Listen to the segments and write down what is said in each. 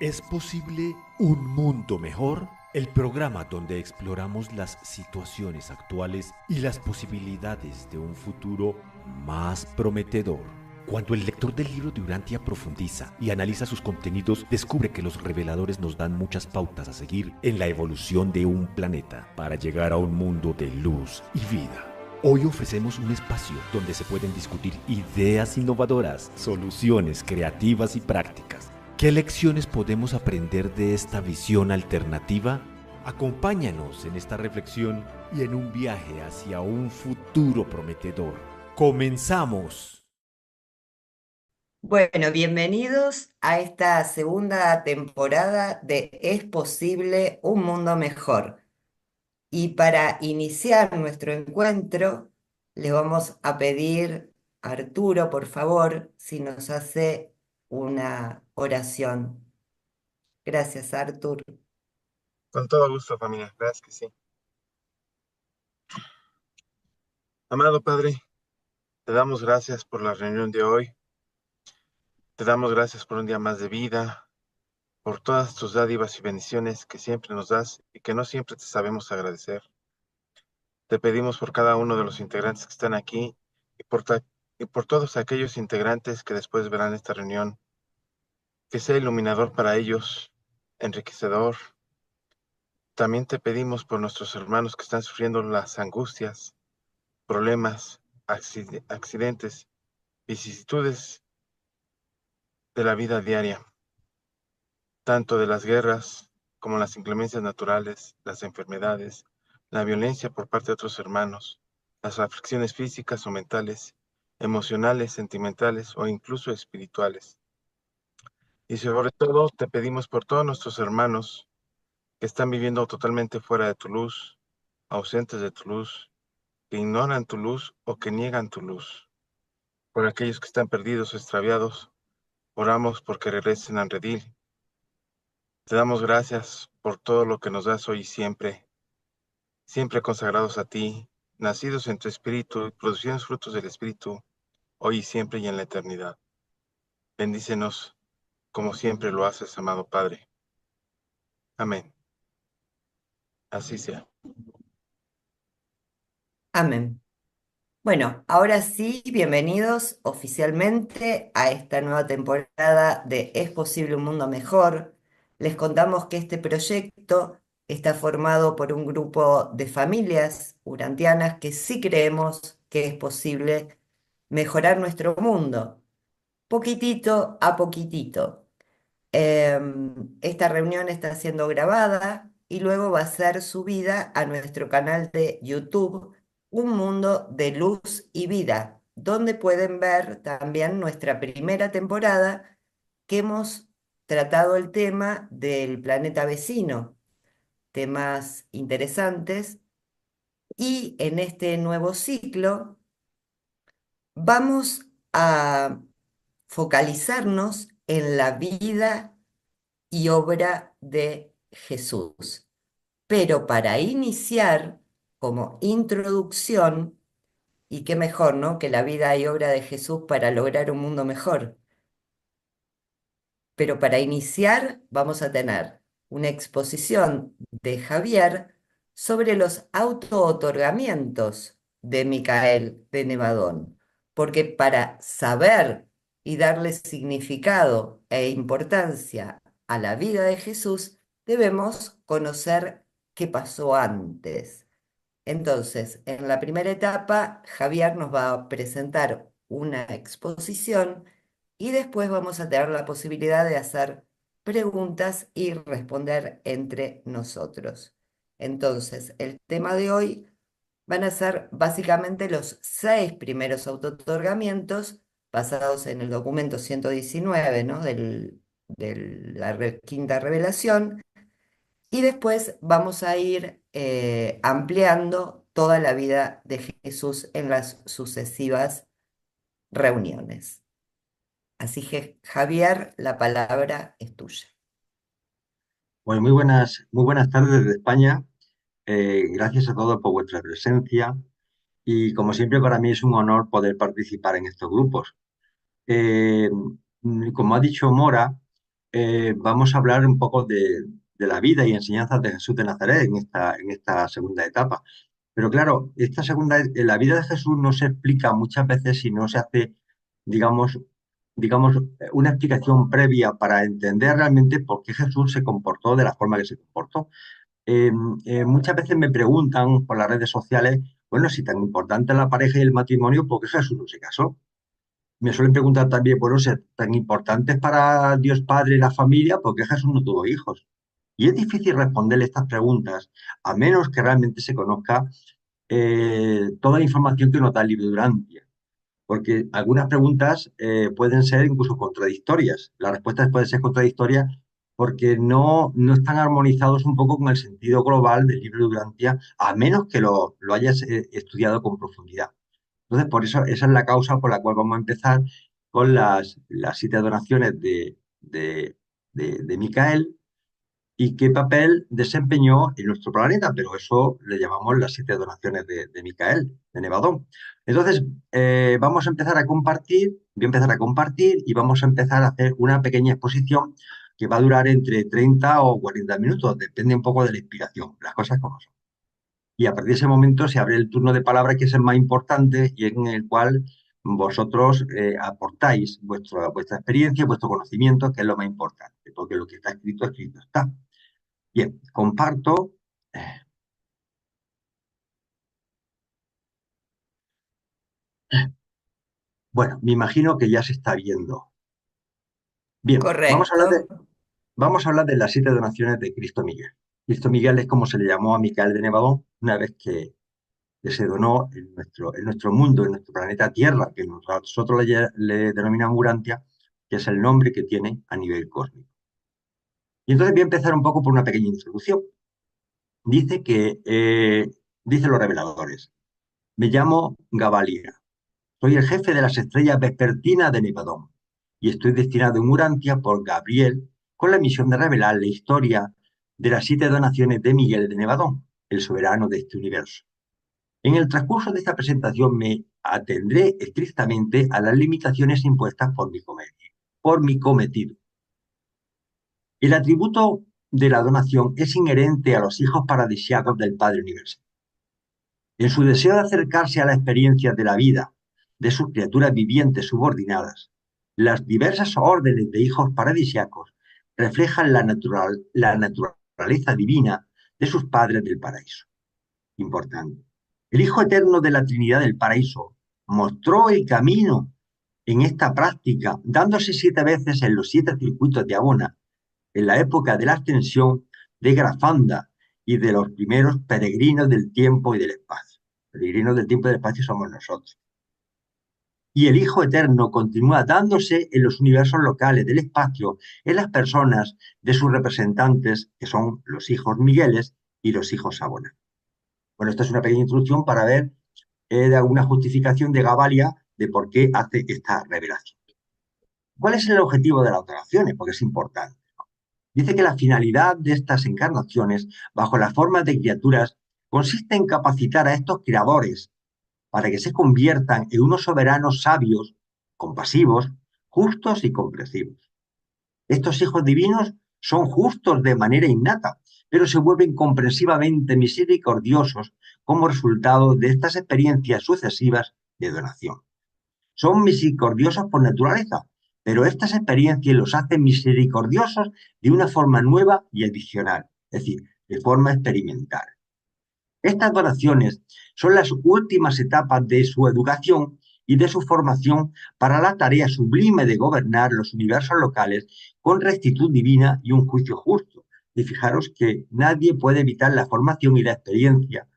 ¿Es posible un mundo mejor? El programa donde exploramos las situaciones actuales y las posibilidades de un futuro más prometedor. Cuando el lector del libro de Urantia profundiza y analiza sus contenidos, descubre que los reveladores nos dan muchas pautas a seguir en la evolución de un planeta para llegar a un mundo de luz y vida. Hoy ofrecemos un espacio donde se pueden discutir ideas innovadoras, soluciones creativas y prácticas. ¿Qué lecciones podemos aprender de esta visión alternativa? Acompáñanos en esta reflexión y en un viaje hacia un futuro prometedor. ¡Comenzamos! Bueno, bienvenidos a esta segunda temporada de Es posible un mundo mejor. Y para iniciar nuestro encuentro, le vamos a pedir a Arturo, por favor, si nos hace una oración. Gracias, Artur. Con todo gusto, familia. Gracias que sí. Amado Padre, te damos gracias por la reunión de hoy. Te damos gracias por un día más de vida, por todas tus dádivas y bendiciones que siempre nos das y que no siempre te sabemos agradecer. Te pedimos por cada uno de los integrantes que están aquí y y por todos aquellos integrantes que después verán esta reunión, que sea iluminador para ellos, enriquecedor. También te pedimos por nuestros hermanos que están sufriendo las angustias, problemas, accidentes, vicisitudes de la vida diaria, tanto de las guerras como las inclemencias naturales, las enfermedades, la violencia por parte de otros hermanos, las aflicciones físicas o mentales, emocionales, sentimentales o incluso espirituales. Y sobre todo te pedimos por todos nuestros hermanos que están viviendo totalmente fuera de tu luz, ausentes de tu luz, que ignoran tu luz o que niegan tu luz. Por aquellos que están perdidos o extraviados, oramos porque regresen al redil. Te damos gracias por todo lo que nos das hoy y siempre, siempre consagrados a ti, nacidos en tu espíritu y produciendo frutos del espíritu, hoy y siempre y en la eternidad. Bendícenos como siempre lo haces, amado Padre. Amén. Así sea. Amén. Bueno, ahora sí, bienvenidos oficialmente a esta nueva temporada de Es posible un mundo mejor. Les contamos que este proyecto está formado por un grupo de familias urantianas que sí creemos que es posible mejorar nuestro mundo, poquitito a poquitito. Esta reunión está siendo grabada y luego va a ser subida a nuestro canal de YouTube, Un Mundo de Luz y Vida, donde pueden ver también nuestra primera temporada que hemos tratado el tema del planeta vecino, temas interesantes, y en este nuevo ciclo vamos a focalizarnos en la vida y obra de Jesús. Pero para iniciar, como introducción, y qué mejor, ¿no? Que la vida y obra de Jesús para lograr un mundo mejor. Pero para iniciar vamos a tener una exposición de Javier sobre los auto-otorgamientos de Micael de Nevadón, porque para saber y darle significado e importancia a la vida de Jesús, debemos conocer qué pasó antes. Entonces, en la primera etapa, Javier nos va a presentar una exposición y después vamos a tener la posibilidad de hacer preguntas y responder entre nosotros. Entonces, el tema de hoy van a ser básicamente los 6 primeros autootorgamientos basados en el documento 119, ¿no? De la quinta revelación, y después vamos a ir ampliando toda la vida de Jesús en las sucesivas reuniones. Así que, Javier, la palabra es tuya. Pues muy buenas tardes de España. Gracias a todos por vuestra presencia y como siempre para mí es un honor poder participar en estos grupos. Como ha dicho Mora, vamos a hablar un poco de la vida y enseñanzas de Jesús de Nazaret en esta segunda etapa. Pero claro, la vida de Jesús no se explica muchas veces si no se hace, digamos, una explicación previa para entender realmente por qué Jesús se comportó de la forma que se comportó. Eh, Muchas veces me preguntan por las redes sociales, bueno, si tan importante es la pareja y el matrimonio, ¿por qué Jesús no se casó? Me suelen preguntar también, bueno, si tan importante es para Dios Padre la familia, ¿por qué Jesús no tuvo hijos? Y es difícil responderle estas preguntas, a menos que realmente se conozca toda la información que nos da el libro de Durantia. Porque algunas preguntas pueden ser incluso contradictorias. Las respuestas pueden ser contradictorias porque no están armonizados un poco con el sentido global del libro de Durantia, a menos que lo hayas estudiado con profundidad. Entonces, por eso, esa es la causa por la cual vamos a empezar con las 7 adoraciones de Micael y qué papel desempeñó en nuestro planeta, pero eso le llamamos las 7 donaciones de Micael, de Nevadón. Entonces, vamos a empezar a compartir, voy a empezar a compartir y vamos a empezar a hacer una pequeña exposición que va a durar entre 30 o 40 minutos, depende un poco de la inspiración, las cosas como son. Y a partir de ese momento se abre el turno de palabra, que es el más importante y en el cual vosotros aportáis vuestra experiencia, vuestro conocimiento, que es lo más importante, porque lo que está escrito está. Bien, comparto. Bueno, me imagino que ya se está viendo. Bien, Correcto. vamos a hablar de las 7 donaciones de Cristo Miguel. Cristo Miguel es como se le llamó a Micael de Nevadón una vez que se donó en nuestro mundo, en nuestro planeta Tierra, que nosotros le denominamos Urantia, que es el nombre que tiene a nivel cósmico. Y entonces voy a empezar un poco por una pequeña introducción. Dicen los reveladores, me llamo Gabalia. Soy el jefe de las estrellas vespertinas de Nevadón y estoy destinado en Urantia por Gabriel con la misión de revelar la historia de las 7 donaciones de Miguel de Nevadón, el soberano de este universo. En el transcurso de esta presentación me atendré estrictamente a las limitaciones impuestas por mi cometido. El atributo de la donación es inherente a los hijos paradisíacos del Padre Universal. En su deseo de acercarse a la experiencia de la vida de sus criaturas vivientes subordinadas, las diversas órdenes de hijos paradisíacos reflejan la naturaleza divina de sus padres del paraíso. Importante. El Hijo Eterno de la Trinidad del Paraíso mostró el camino en esta práctica, dándose 7 veces en los 7 circuitos de Abona, en la época de la ascensión de Grafanda y de los primeros peregrinos del tiempo y del espacio. Peregrinos del tiempo y del espacio somos nosotros. Y el Hijo Eterno continúa dándose en los universos locales del espacio, en las personas de sus representantes, que son los hijos Migueles y los hijos Abona. Bueno, esta es una pequeña introducción para ver una justificación de Gabalia de por qué hace esta revelación. ¿Cuál es el objetivo de las donaciones? Porque es importante. Dice que la finalidad de estas encarnaciones, bajo la forma de criaturas, consiste en capacitar a estos creadores para que se conviertan en unos soberanos sabios, compasivos, justos y comprensivos. Estos hijos divinos son justos de manera innata, pero se vuelven comprensivamente misericordiosos como resultado de estas experiencias sucesivas de donación. Son misericordiosos por naturaleza, pero estas experiencias los hacen misericordiosos de una forma nueva y adicional, es decir, de forma experimental. Estas donaciones son las últimas etapas de su educación y de su formación para la tarea sublime de gobernar los universos locales con rectitud divina y un juicio justo. Y fijaros que nadie puede evitar la formación y la experiencia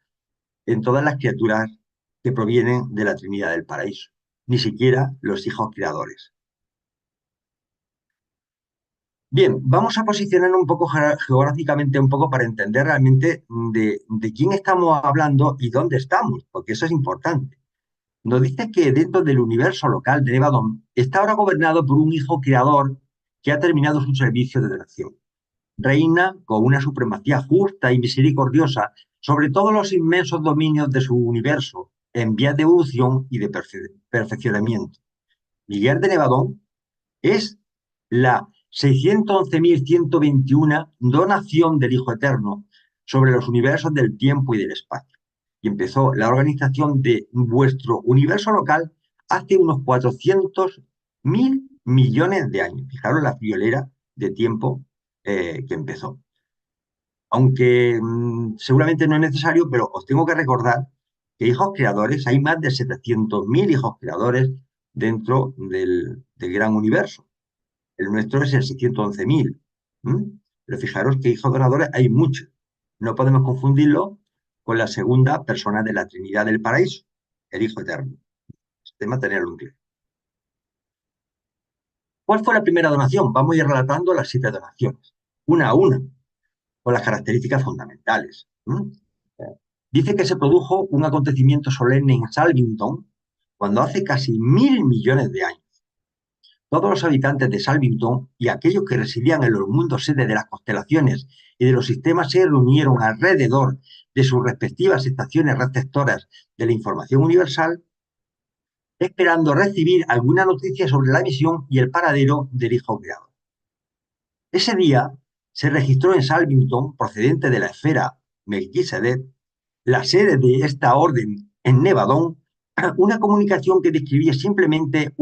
en todas las criaturas que provienen de la Trinidad del Paraíso, ni siquiera los hijos creadores. Bien, vamos a posicionar un poco geográficamente un poco para entender realmente de quién estamos hablando y dónde estamos, porque eso es importante. Nos dice que dentro del universo local de Nevadón está ahora gobernado por un hijo creador que ha terminado su servicio de donación. Reina con una supremacía justa y misericordiosa sobre todos los inmensos dominios de su universo, en vías de evolución y de perfeccionamiento. Miguel de Nevadón es la 611.121 donación del Hijo Eterno sobre los universos del tiempo y del espacio. Y empezó la organización de vuestro universo local hace unos 400.000 millones de años. Fijaros la friolera de tiempo que empezó. Aunque seguramente no es necesario, pero os tengo que recordar que hijos creadores, hay más de 700.000 hijos creadores dentro del gran universo. El nuestro es el 611.000. Pero fijaros que hijos donadores hay muchos. No podemos confundirlo con la segunda persona de la Trinidad del Paraíso, el Hijo Eterno. De mantenerlo en claro. ¿Cuál fue la primera donación? Vamos a ir relatando las 7 donaciones, una a una, con las características fundamentales. Dice que se produjo un acontecimiento solemne en Salvington cuando hace casi 1.000 millones de años. Todos los habitantes de Salvington y aquellos que residían en los mundos sede de las constelaciones y de los sistemas se reunieron alrededor de sus respectivas estaciones receptoras de la información universal, esperando recibir alguna noticia sobre la misión y el paradero del Hijo Creador. Ese día se registró en Salvington, procedente de la esfera Melquisedec, la sede de esta orden en Nevadón, una comunicación que describía simplemente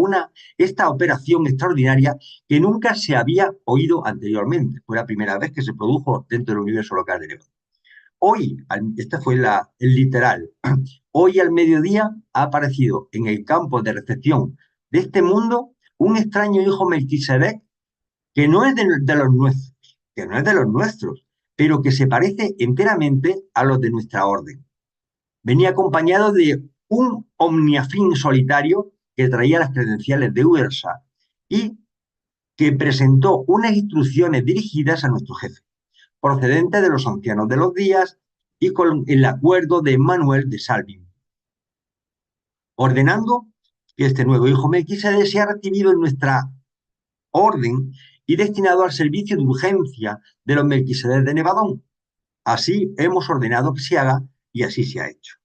esta operación extraordinaria que nunca se había oído anteriormente. Fue la primera vez que se produjo dentro del universo local de Nevadón. Hoy, este fue el literal, hoy al mediodía ha aparecido en el campo de recepción de este mundo un extraño hijo Melquisedec que no es de los nuestros, que no es de los nuestros, pero que se parece enteramente a los de nuestra orden. Venía acompañado de un omniafín solitario que traía las credenciales de Ursa y que presentó unas instrucciones dirigidas a nuestro jefe, procedente de los ancianos de los días y con el acuerdo de Manuel de Salvin, ordenando que este nuevo hijo Melquisedec sea recibido en nuestra orden y destinado al servicio de urgencia de los Melquisedec de Nevadón. Así hemos ordenado que se haga y así se ha hecho.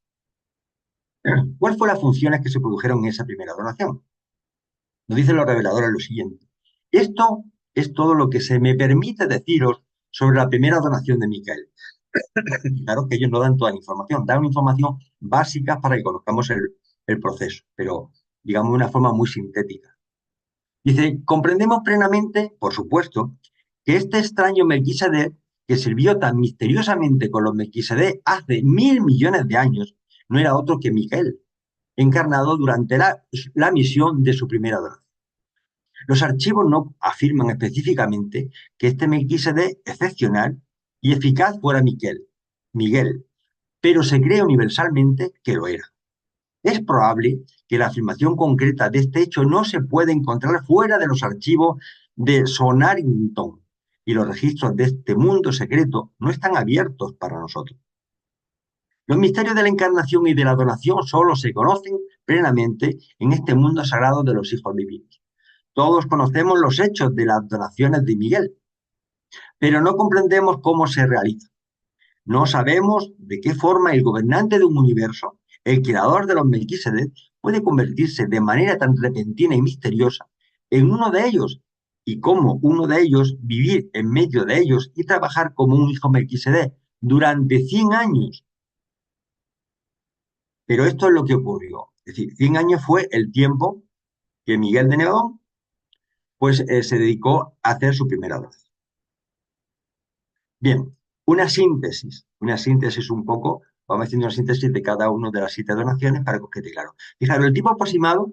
¿Cuáles fueron las funciones que se produjeron en esa primera donación? Nos dicen los reveladores lo siguiente. Esto es todo lo que se me permite deciros sobre la primera donación de Micael. Claro que ellos no dan toda la información, dan una información básica para que conozcamos el proceso, pero digamos de una forma muy sintética. Dice, comprendemos plenamente, por supuesto, que este extraño Melquisedec, que sirvió tan misteriosamente con los Melquisedec hace 1.000 millones de años, no era otro que Micael, encarnado durante la misión de su primera donación. Los archivos no afirman específicamente que este Melquisedec excepcional y eficaz fuera Miguel, pero se cree universalmente que lo era. Es probable que la afirmación concreta de este hecho no se pueda encontrar fuera de los archivos de Sonarington y los registros de este mundo secreto no están abiertos para nosotros. Los misterios de la encarnación y de la donación solo se conocen plenamente en este mundo sagrado de los hijos divinos. Todos conocemos los hechos de las donaciones de Miguel, pero no comprendemos cómo se realizan. No sabemos de qué forma el gobernante de un universo, el creador de los Melquisedec, puede convertirse de manera tan repentina y misteriosa en uno de ellos, y cómo uno de ellos vivir en medio de ellos y trabajar como un hijo Melquisedec durante 100 años. Pero esto es lo que ocurrió. Es decir, 100 años fue el tiempo que Miguel de Nevadón se dedicó a hacer su primera donación. Bien, una síntesis un poco, vamos haciendo una síntesis de cada una de las 7 donaciones para que os quede claro. Fijaros, el tiempo aproximado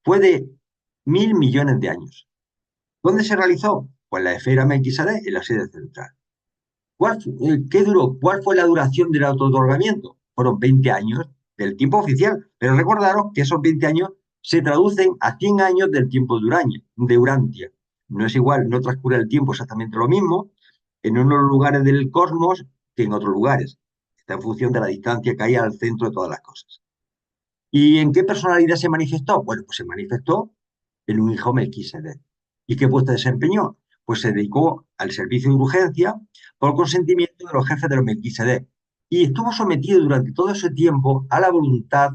fue de 1.000 millones de años. ¿Dónde se realizó? Pues la esfera Melquisedec en la sede central. ¿Qué duró? ¿Cuál fue la duración del auto-otorgamiento? Fueron 20 años del tiempo oficial, pero recordaros que esos 20 años se traducen a 100 años del tiempo de Urantia. No es igual, no transcurre el tiempo exactamente lo mismo en unos lugares del cosmos que en otros lugares. Está en función de la distancia que hay al centro de todas las cosas. ¿Y en qué personalidad se manifestó? Bueno, pues se manifestó en un hijo Melquisedec. ¿Y qué puesto desempeñó? Pues se dedicó al servicio de urgencia por consentimiento de los jefes de los Melquisedec. Y estuvo sometido durante todo ese tiempo a la voluntad,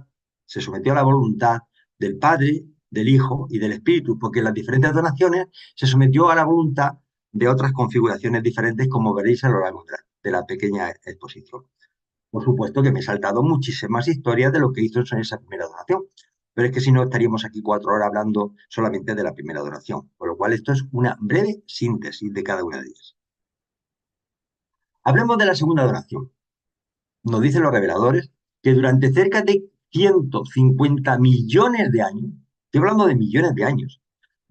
se sometió a la voluntad del Padre, del Hijo y del Espíritu, porque en las diferentes donaciones se sometió a la voluntad de otras configuraciones diferentes, como veréis a lo largo de la pequeña exposición. Por supuesto que me he saltado muchísimas historias de lo que hizo en esa primera donación, pero es que si no estaríamos aquí 4 horas hablando solamente de la primera donación, por lo cual esto es una breve síntesis de cada una de ellas. Hablemos de la segunda donación. Nos dicen los reveladores que durante cerca de 150 millones de años, estoy hablando de millones de años,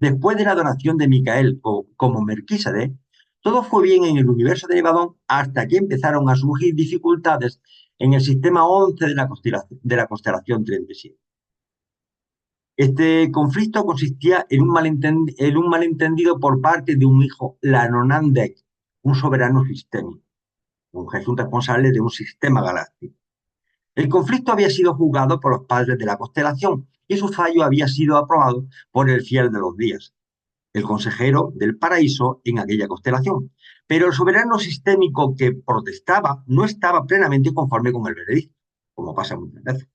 después de la donación de Micael como Melquisedec, todo fue bien en el universo de Nevadón hasta que empezaron a surgir dificultades en el sistema 11 de la constelación 37. Este conflicto consistía en un malentendido por parte de un hijo Lanonandek, un soberano sistémico, un Jesús responsable de un sistema galáctico. El conflicto había sido juzgado por los padres de la constelación y su fallo había sido aprobado por el fiel de los días, el consejero del paraíso en aquella constelación. Pero el soberano sistémico que protestaba no estaba plenamente conforme con el veredicto, como pasa muchas veces.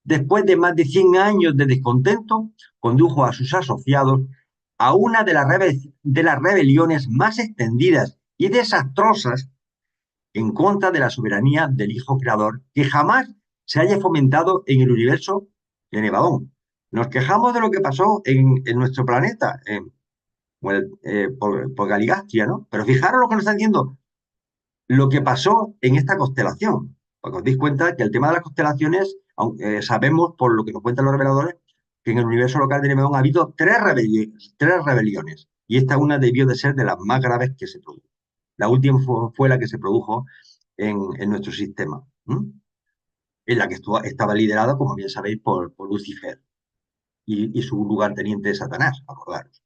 Después de más de 100 años de descontento, condujo a sus asociados a una de las rebeliones más extendidas y desastrosas en contra de la soberanía del Hijo Creador que jamás se haya fomentado en el universo de Nevadón. Nos quejamos de lo que pasó en nuestro planeta, por Galigastria, ¿no? Pero fijaros lo que nos está diciendo, lo que pasó en esta constelación. Porque os dais cuenta que el tema de las constelaciones, sabemos por lo que nos cuentan los reveladores, que en el universo local de Nevadón ha habido 3 rebeliones. Y esta una debió de ser de las más graves que se produjo. La última fue la que se produjo en nuestro sistema, en la que estaba liderada, como bien sabéis, por Lucifer y su lugarteniente Satanás, acordaros.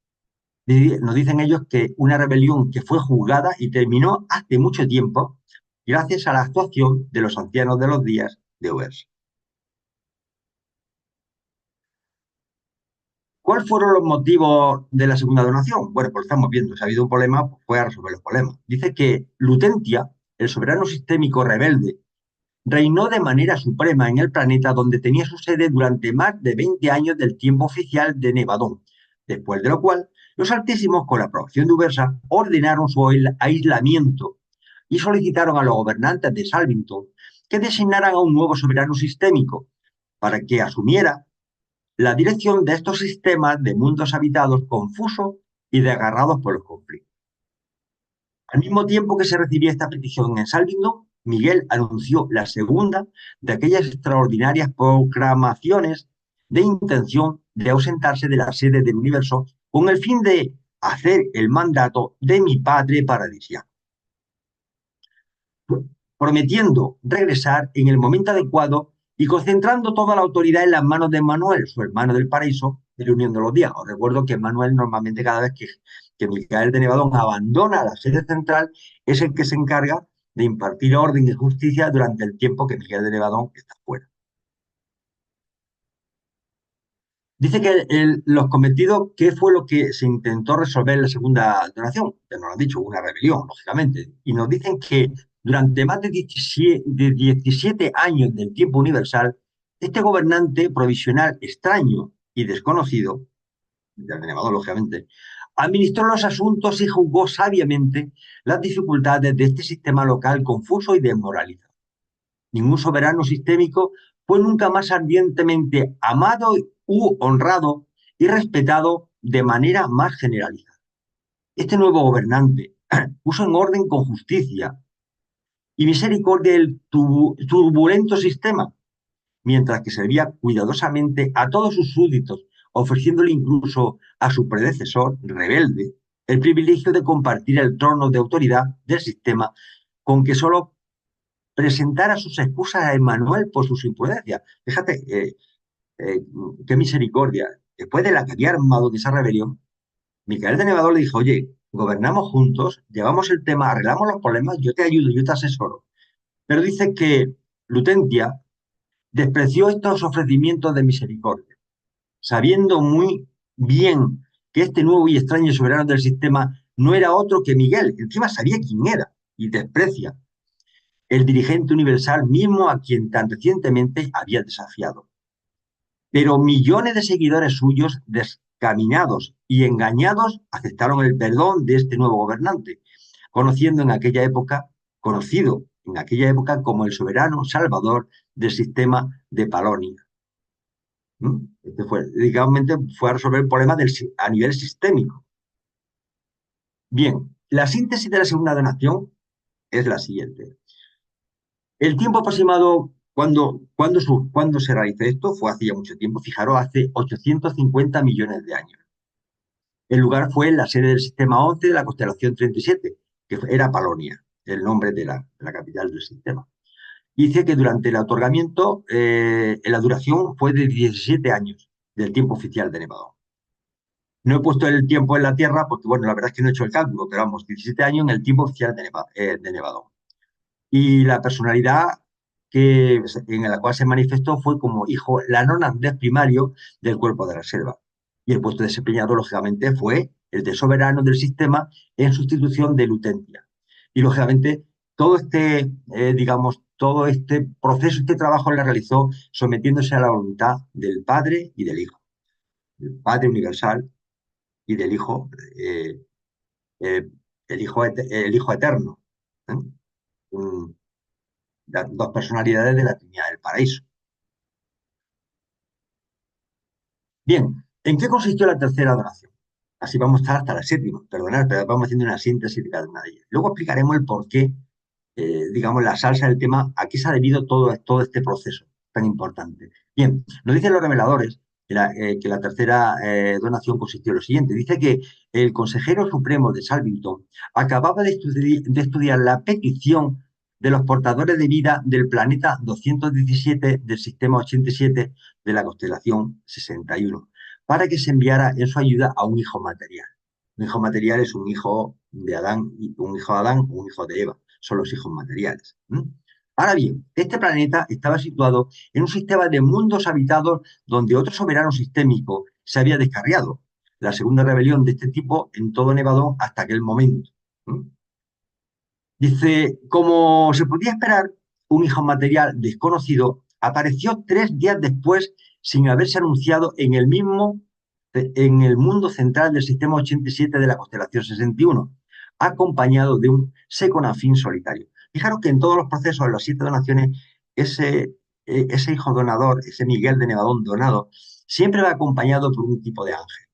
Nos dicen ellos que una rebelión que fue juzgada y terminó hace mucho tiempo gracias a la actuación de los ancianos de los días de Overs. ¿Cuáles fueron los motivos de la segunda donación? Bueno, pues estamos viendo, si ha habido un problema, pues fue a resolver los problemas. Dice que Lutentia, el soberano sistémico rebelde, reinó de manera suprema en el planeta donde tenía su sede durante más de 20 años del tiempo oficial de Nevadón, después de lo cual los Altísimos, con la aprobación de Ubersa, ordenaron su aislamiento y solicitaron a los gobernantes de Salvington que designaran a un nuevo soberano sistémico para que asumiera la dirección de estos sistemas de mundos habitados confusos y desgarrados por los conflictos. Al mismo tiempo que se recibía esta petición en Salvington, Miguel anunció la segunda de aquellas extraordinarias proclamaciones de intención de ausentarse de la sede del universo con el fin de hacer el mandato de mi padre paradisíaco, prometiendo regresar en el momento adecuado y concentrando toda la autoridad en las manos de Manuel, su hermano del paraíso, de la Unión de los Días. Os recuerdo que Manuel normalmente cada vez que Micael de Nevadón abandona la sede central es el que se encarga de impartir orden y justicia durante el tiempo que Miguel de Nevadón está fuera. Dice que los cometidos, ¿qué fue lo que se intentó resolver en la segunda donación? Que nos lo han dicho, una rebelión, lógicamente. Y nos dicen que durante más de 17 años del tiempo universal, este gobernante provisional extraño y desconocido, del Nevadón, lógicamente, administró los asuntos y juzgó sabiamente las dificultades de este sistema local confuso y desmoralizado. Ningún soberano sistémico fue nunca más ardientemente amado u honrado y respetado de manera más generalizada. Este nuevo gobernante puso en orden con justicia y misericordia el turbulento sistema, mientras que servía cuidadosamente a todos sus súbditos, ofreciéndole incluso a su predecesor rebelde el privilegio de compartir el trono de autoridad del sistema, con que solo presentara sus excusas a Emmanuel por sus imprudencias. Fíjate, qué misericordia. Después de la que había armado de esa rebelión, Micael de Nevadón le dijo, oye, gobernamos juntos, llevamos el tema, arreglamos los problemas, yo te ayudo, yo te asesoro. Pero dice que Lutentia despreció estos ofrecimientos de misericordia, sabiendo muy bien que este nuevo y extraño soberano del sistema no era otro que Miguel, encima sabía quién era, y desprecia el dirigente universal mismo a quien tan recientemente había desafiado. Pero millones de seguidores suyos, descaminados y engañados, aceptaron el perdón de este nuevo gobernante, conociendo en aquella época, conocido en aquella época como el soberano salvador del sistema de Palonia. Este fue, digamos, fue a resolver el problema a nivel sistémico. Bien, la síntesis de la segunda donación es la siguiente. El tiempo aproximado cuando se realizó esto fue hace ya mucho tiempo, fijaros, hace 850 millones de años. El lugar fue en la sede del sistema 11 de la constelación 37, que era Palonia, el nombre de la capital del sistema. Dice que durante el otorgamiento la duración fue de 17 años del tiempo oficial de Nevadón. No he puesto el tiempo en la Tierra porque, bueno, la verdad es que no he hecho el cálculo, pero vamos, 17 años en el tiempo oficial de Nevadón. Y la personalidad en la cual se manifestó fue como hijo lanonandés primario del cuerpo de reserva. Y el puesto desempeñado, lógicamente, fue el de soberano del sistema en sustitución de Lutentia. Y, lógicamente, todo este proceso, este trabajo le realizó sometiéndose a la voluntad del Padre y del Hijo. Del Padre universal y del Hijo, eh, el hijo eterno. ¿Eh? Las dos personalidades de la Trinidad del Paraíso. Bien, ¿en qué consistió la tercera donación? Así vamos a estar hasta la séptima, perdonad, pero vamos haciendo una síntesis de cada una de ellas. Luego explicaremos el por qué, digamos, la salsa del tema, a qué se ha debido todo este proceso tan importante. Bien, nos dicen los reveladores que la tercera donación consistió en lo siguiente. Dice que el consejero supremo de Salvington acababa de estudiar la petición de los portadores de vida del planeta 217 del sistema 87 de la constelación 61, para que se enviara en su ayuda a un hijo material. Un hijo material es un hijo de Adán, un hijo de Adán o un hijo de Eva, son los hijos materiales. Ahora bien, este planeta estaba situado en un sistema de mundos habitados donde otro soberano sistémico se había descarriado. La segunda rebelión de este tipo en todo Nevadón hasta aquel momento. Dice, como se podía esperar, un hijo material desconocido apareció 3 días después sin haberse anunciado en el mundo central del sistema 87 de la constelación 61, acompañado de un seconafín solitario. Fijaros que en todos los procesos, en las 7 donaciones, ese hijo donador, ese Miguel de Nevadón donado, siempre va acompañado por un tipo de ángel.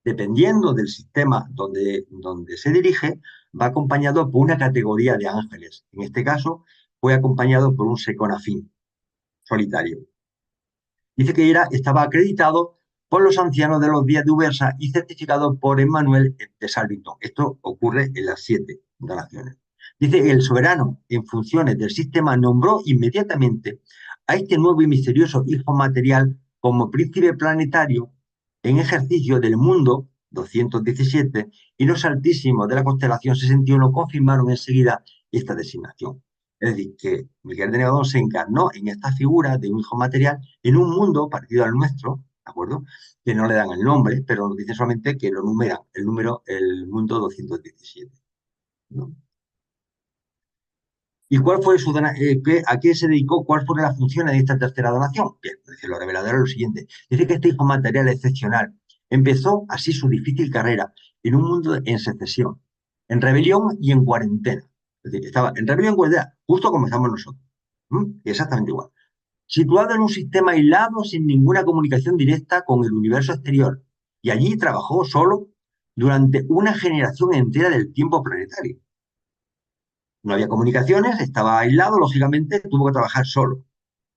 Dependiendo del sistema donde se dirige, va acompañado por una categoría de ángeles. En este caso, fue acompañado por un seconafín solitario. Dice que estaba acreditado por los ancianos de los días de Ubersa y certificado por Emmanuel de Salvington. Esto ocurre en las 7 donaciones. Dice que el soberano, en funciones del sistema, nombró inmediatamente a este nuevo y misterioso hijo material como príncipe planetario en ejercicio del mundo 217 y los altísimos de la constelación 61 confirmaron enseguida esta designación. Es decir, que Miguel de Nevadón se encarnó en esta figura de un hijo material en un mundo parecido al nuestro, ¿de acuerdo? Que no le dan el nombre, pero nos dicen solamente que lo numeran, el mundo 217, ¿no? ¿Y cuál fue a qué se dedicó? ¿Cuáles fueron las funciones de esta tercera donación? Bien, dice lo revelador lo siguiente. Dice que este hijo material excepcional empezó así su difícil carrera en un mundo en secesión, en rebelión y en cuarentena. Es decir, estaba en rebelión y cuarentena, justo como estamos nosotros. Exactamente igual. Situado en un sistema aislado sin ninguna comunicación directa con el universo exterior. Y allí trabajó solo durante una generación entera del tiempo planetario. No había comunicaciones, estaba aislado, lógicamente tuvo que trabajar solo,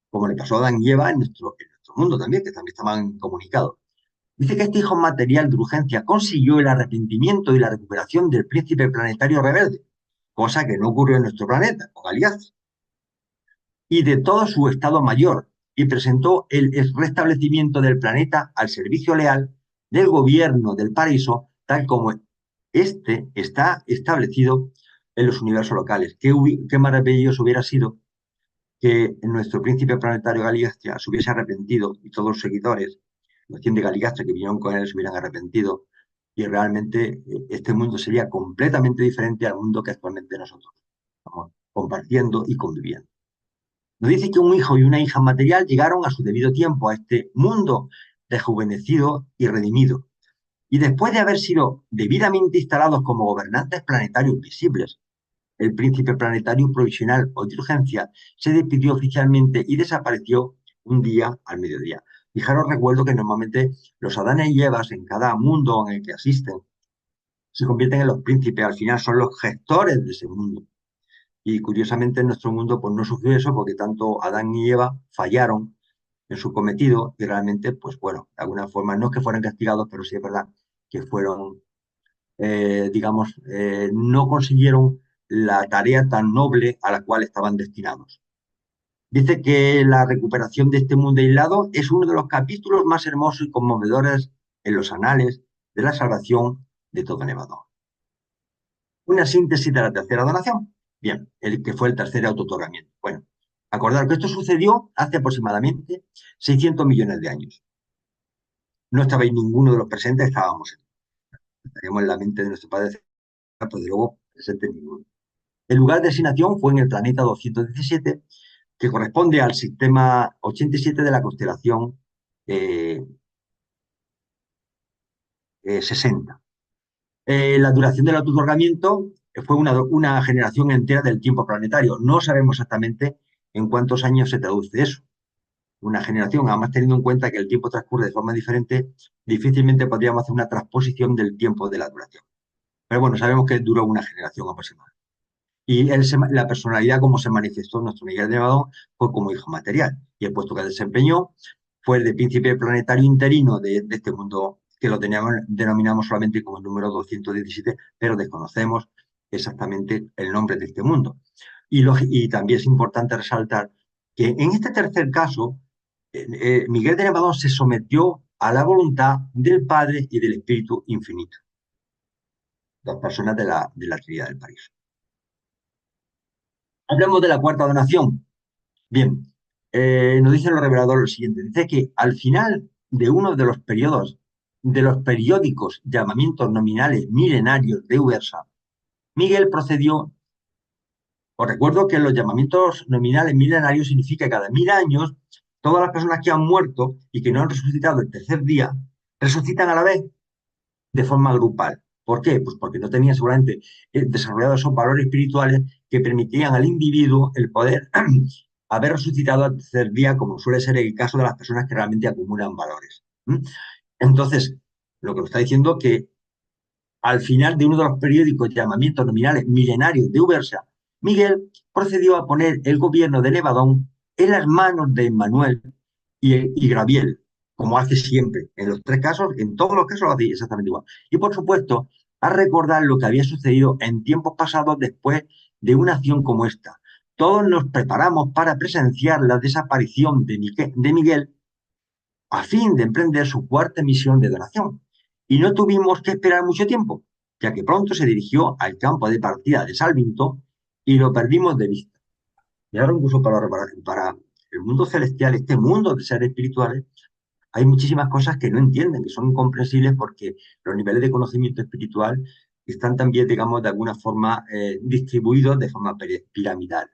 como le pasó a Adán y Eva en nuestro mundo también, que también estaban comunicados. Dice que este hijo material de urgencia consiguió el arrepentimiento y la recuperación del príncipe planetario rebelde, cosa que no ocurrió en nuestro planeta, con Galiazi, y de todo su estado mayor, y presentó el restablecimiento del planeta al servicio leal del gobierno del paraíso, tal como este está establecido en los universos locales. Qué maravilloso hubiera sido que nuestro príncipe planetario Galigastria se hubiese arrepentido y todos los seguidores, los 100 de Galigastria que vinieron con él, se hubieran arrepentido y realmente este mundo sería completamente diferente al mundo que actualmente nosotros estamos compartiendo y conviviendo. Nos dice que un hijo y una hija material llegaron a su debido tiempo a este mundo rejuvenecido y redimido. Y después de haber sido debidamente instalados como gobernantes planetarios visibles, el príncipe planetario provisional o de urgencia se despidió oficialmente y desapareció un día al mediodía. Fijaros, recuerdo que normalmente los Adanes y Evas en cada mundo en el que asisten se convierten en los príncipes, al final son los gestores de ese mundo. Y curiosamente en nuestro mundo pues no surgió eso porque tanto Adán y Eva fallaron en su cometido y realmente, pues bueno, de alguna forma no es que fueran castigados, pero sí es verdad que fueron, digamos, no consiguieron la tarea tan noble a la cual estaban destinados. Dice que la recuperación de este mundo aislado es uno de los capítulos más hermosos y conmovedores en los anales de la salvación de todo Nevadón. Una síntesis de la tercera donación. Bien, el que fue el tercer autootorgamiento. Bueno, acordar que esto sucedió hace aproximadamente 600 millones de años. No estabais ninguno de los presentes, estaríamos en la mente de nuestro padre, pues de luego presente ninguno. El lugar de asignación fue en el planeta 217, que corresponde al sistema 87 de la constelación 60. La duración del autootorgamiento fue una generación entera del tiempo planetario. No sabemos exactamente en cuántos años se traduce eso. Una generación, además teniendo en cuenta que el tiempo transcurre de forma diferente, difícilmente podríamos hacer una transposición del tiempo de la duración. Pero bueno, sabemos que duró una generación aproximadamente. Y la personalidad como se manifestó en nuestro Miguel de Nevadón fue como hijo material. Y el puesto que desempeñó fue el de príncipe planetario interino de este mundo, que lo denominamos solamente como el número 217, pero desconocemos exactamente el nombre de este mundo. Y también es importante resaltar que en este tercer caso, Miguel de Nevadón se sometió a la voluntad del Padre y del Espíritu Infinito, dos personas de la Trinidad del Paraíso. Hablemos de la cuarta donación. Bien, nos dice el revelador lo siguiente. Dice que al final de uno de los periodos, de los periódicos llamamientos nominales milenarios de Ubersa, Miguel procedió. Os recuerdo que los llamamientos nominales milenarios significa que cada 1000 años todas las personas que han muerto y que no han resucitado el tercer día, resucitan a la vez de forma grupal. ¿Por qué? Pues porque no tenían seguramente desarrollados esos valores espirituales que permitían al individuo el poder haber resucitado al tercer día, como suele ser el caso de las personas que realmente acumulan valores. Entonces, lo que nos está diciendo es que al final de uno de los periódicos llamamientos nominales milenarios de Ubersa, Miguel procedió a poner el gobierno de Nevadón en las manos de Manuel y Graviel, como hace siempre. En los tres casos, en todos los casos lo hace exactamente igual. Y por supuesto, a recordar lo que había sucedido en tiempos pasados después de una acción como esta. Todos nos preparamos para presenciar la desaparición de Miguel a fin de emprender su cuarta misión de donación. Y no tuvimos que esperar mucho tiempo, ya que pronto se dirigió al campo de partida de Salvington y lo perdimos de vista. Y ahora incluso para el mundo celestial, este mundo de seres espirituales, hay muchísimas cosas que no entienden, que son incomprensibles porque los niveles de conocimiento espiritual están también, digamos, de alguna forma distribuidos de forma piramidal.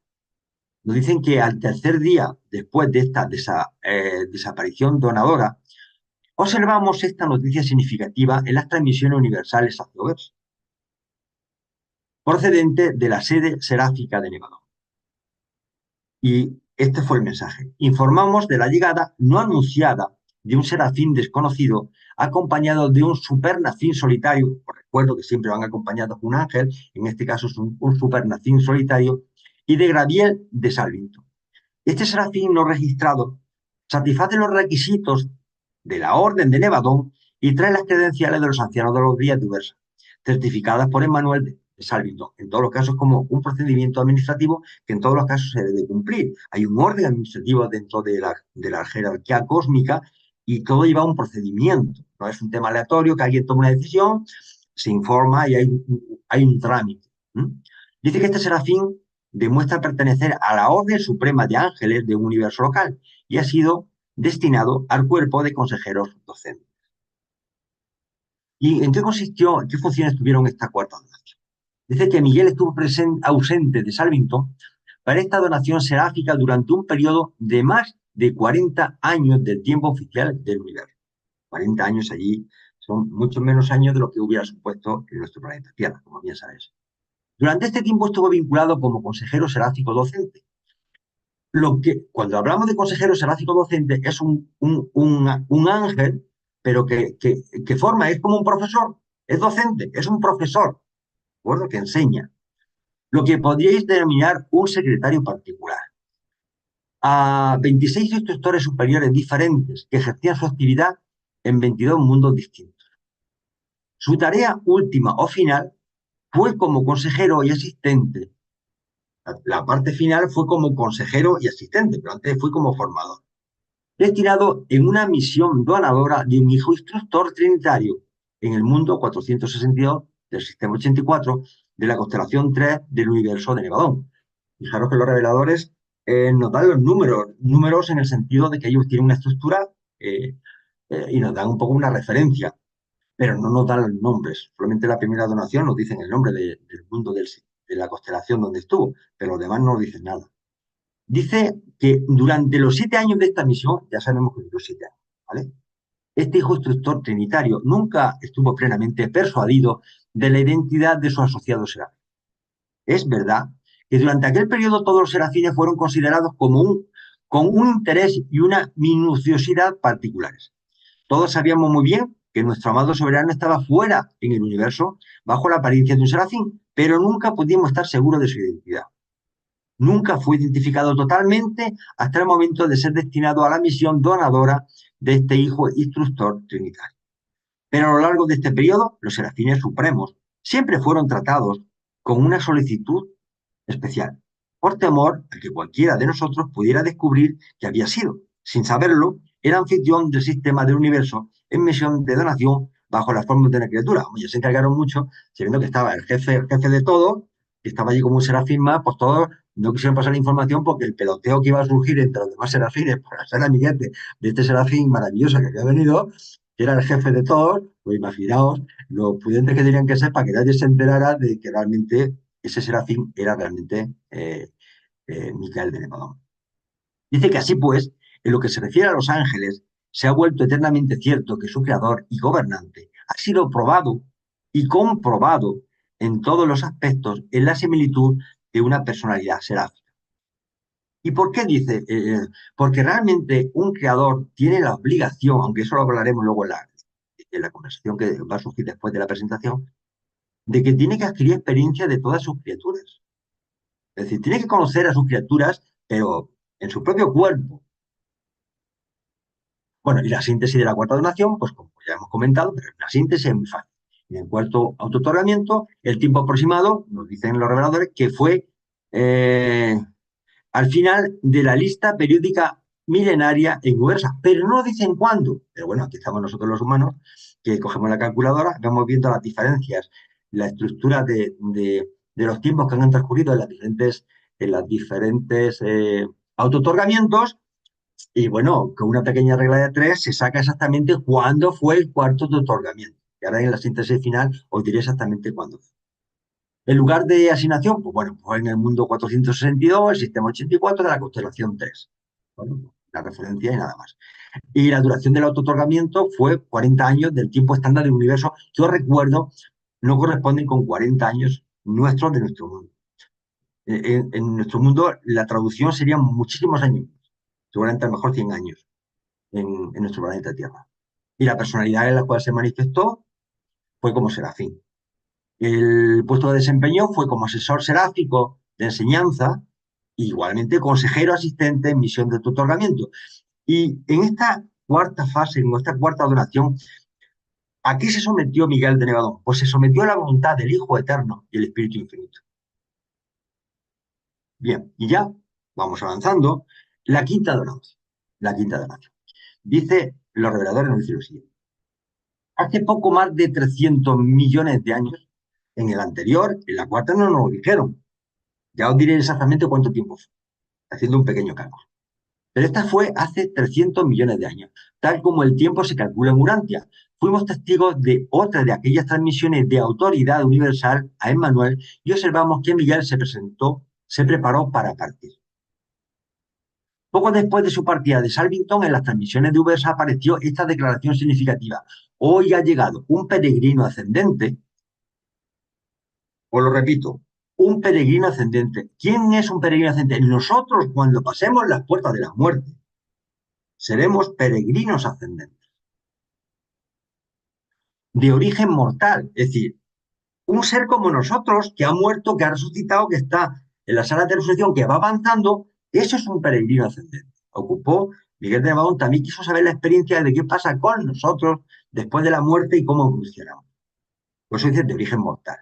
Nos dicen que al tercer día, después de esta desaparición donadora, observamos esta noticia significativa en las transmisiones universales hacia Overs, procedente de la sede seráfica de Nevadón. Y este fue el mensaje. Informamos de la llegada no anunciada de un serafín desconocido acompañado de un supernacín solitario. Os recuerdo que siempre van acompañados de un ángel, en este caso es un supernacín solitario, y de Graviel de Salvington. Este serafín no registrado satisface los requisitos de la Orden de Nevadón y trae las credenciales de los ancianos de los días de Ubersa, certificadas por Emmanuel de Salvington. En todos los casos, como un procedimiento administrativo que en todos los casos se debe cumplir. Hay un orden administrativo dentro de la jerarquía cósmica y todo lleva un procedimiento. No es un tema aleatorio que alguien toma una decisión, se informa y hay un trámite. Dice que este serafín demuestra pertenecer a la Orden Suprema de Ángeles de un universo local y ha sido destinado al cuerpo de consejeros docentes. ¿Y en qué consistió, en qué funciones tuvieron esta cuarta donación? Dice que Miguel estuvo ausente de Salvington para esta donación seráfica durante un periodo de más de 40 años del tiempo oficial del universo. 40 años allí son muchos menos años de lo que hubiera supuesto en nuestro planeta Tierra, como bien sabes. Durante este tiempo estuvo vinculado como consejero seráfico docente. Cuando hablamos de consejero seráfico docente es un ángel, pero que forma, es como un profesor, es docente, es un profesor, ¿de acuerdo? Que enseña. Lo que podríais denominar un secretario particular. A 26 instructores superiores diferentes que ejercían su actividad en 22 mundos distintos. Su tarea última o final fue como consejero y asistente. La parte final fue como consejero y asistente, pero antes fue como formador. Destinado en una misión donadora de un hijo instructor trinitario en el mundo 462 del sistema 84 de la constelación 3 del universo de Nevadón. Fijaros que los reveladores nos dan los números en el sentido de que ellos tienen una estructura y nos dan un poco una referencia, pero no nos dan los nombres. Solamente la primera donación nos dicen el nombre del mundo de la constelación donde estuvo, pero los demás no nos dicen nada. Dice que durante los 7 años de esta misión, ya sabemos que duró 7 años, ¿vale? Este hijo instructor trinitario nunca estuvo plenamente persuadido de la identidad de su asociado serafín. Es verdad que durante aquel periodo todos los serafines fueron considerados con un interés y una minuciosidad particulares. Todos sabíamos muy bien que nuestro amado soberano estaba fuera en el universo, bajo la apariencia de un serafín, pero nunca pudimos estar seguros de su identidad. Nunca fue identificado totalmente hasta el momento de ser destinado a la misión donadora de este hijo instructor trinitario. Pero a lo largo de este periodo, los serafines supremos siempre fueron tratados con una solicitud especial, por temor a que cualquiera de nosotros pudiera descubrir que había sido, sin saberlo, el anfitrión del sistema del universo en misión de donación bajo las formas de una criatura. Ellos se encargaron mucho, sabiendo que estaba el jefe de todo, que estaba allí como un serafín más, pues todos no quisieron pasar la información porque el peloteo que iba a surgir entre los demás serafines para ser amiguete de este serafín maravilloso que había venido, que era el jefe de todos, pues imaginaos lo prudentes que tenían que ser para que nadie se enterara de que realmente ese serafín era realmente Micael de Nevadón. Dice que así pues, en lo que se refiere a los ángeles, se ha vuelto eternamente cierto que su creador y gobernante ha sido probado y comprobado en todos los aspectos en la similitud de una personalidad seráfica. ¿Y por qué dice? Porque realmente un creador tiene la obligación, aunque eso lo hablaremos luego en la conversación que va a surgir después de la presentación, de que tiene que adquirir experiencia de todas sus criaturas. Es decir, tiene que conocer a sus criaturas, pero en su propio cuerpo. Bueno, y la síntesis de la cuarta donación, pues como ya hemos comentado, pero la síntesis es muy fácil. En el cuarto autootorgamiento, el tiempo aproximado, nos dicen los reveladores, que fue al final de la lista periódica milenaria en universa, pero no dicen cuándo. Pero bueno, aquí estamos nosotros los humanos, que cogemos la calculadora, vamos viendo las diferencias, la estructura de los tiempos que han transcurrido en las diferentes autootorgamientos, y bueno, con una pequeña regla de 3 se saca exactamente cuándo fue el cuarto de otorgamiento. Y ahora en la síntesis final os diré exactamente cuándo fue. El lugar de asignación, pues bueno, fue en el mundo 462, el sistema 84 de la constelación 3. Bueno, la referencia y nada más. Y la duración del autootorgamiento fue 40 años del tiempo estándar del universo, que os recuerdo, no corresponden con 40 años nuestros de nuestro mundo. En nuestro mundo la traducción sería muchísimos años, seguramente a lo mejor 100 años en nuestro planeta Tierra. Y la personalidad en la cual se manifestó fue como serafín. El puesto de desempeño fue como asesor seráfico de enseñanza, igualmente consejero asistente en misión de otorgamiento. Y en esta cuarta fase, en esta cuarta donación, ¿a qué se sometió Miguel de Nevadón? Pues se sometió a la voluntad del Hijo Eterno y el Espíritu Infinito. Bien, y ya vamos avanzando. La quinta donación. Dice, los reveladores nos dicen lo siguiente. Hace poco más de 300 millones de años, en el anterior, en la cuarta no nos lo dijeron. Ya os diré exactamente cuánto tiempo fue, haciendo un pequeño cálculo. Pero esta fue hace 300 millones de años, tal como el tiempo se calcula en Urantia. Fuimos testigos de otra de aquellas transmisiones de autoridad universal a Emmanuel y observamos que Miguel se se preparó para partir. Poco después de su partida de Salvington, en las transmisiones de Ubersa apareció esta declaración significativa: hoy ha llegado un peregrino ascendente. Os lo repito, un peregrino ascendente. ¿Quién es un peregrino ascendente? Nosotros, cuando pasemos las puertas de la muerte, seremos peregrinos ascendentes. De origen mortal, es decir, un ser como nosotros, que ha muerto, que ha resucitado, que está en la sala de resurrección, que va avanzando, eso es un peregrino ascendente. Ocupó Miguel de Navadón, también quiso saber la experiencia de qué pasa con nosotros después de la muerte y cómo evolucionamos. Por eso dice de origen mortal.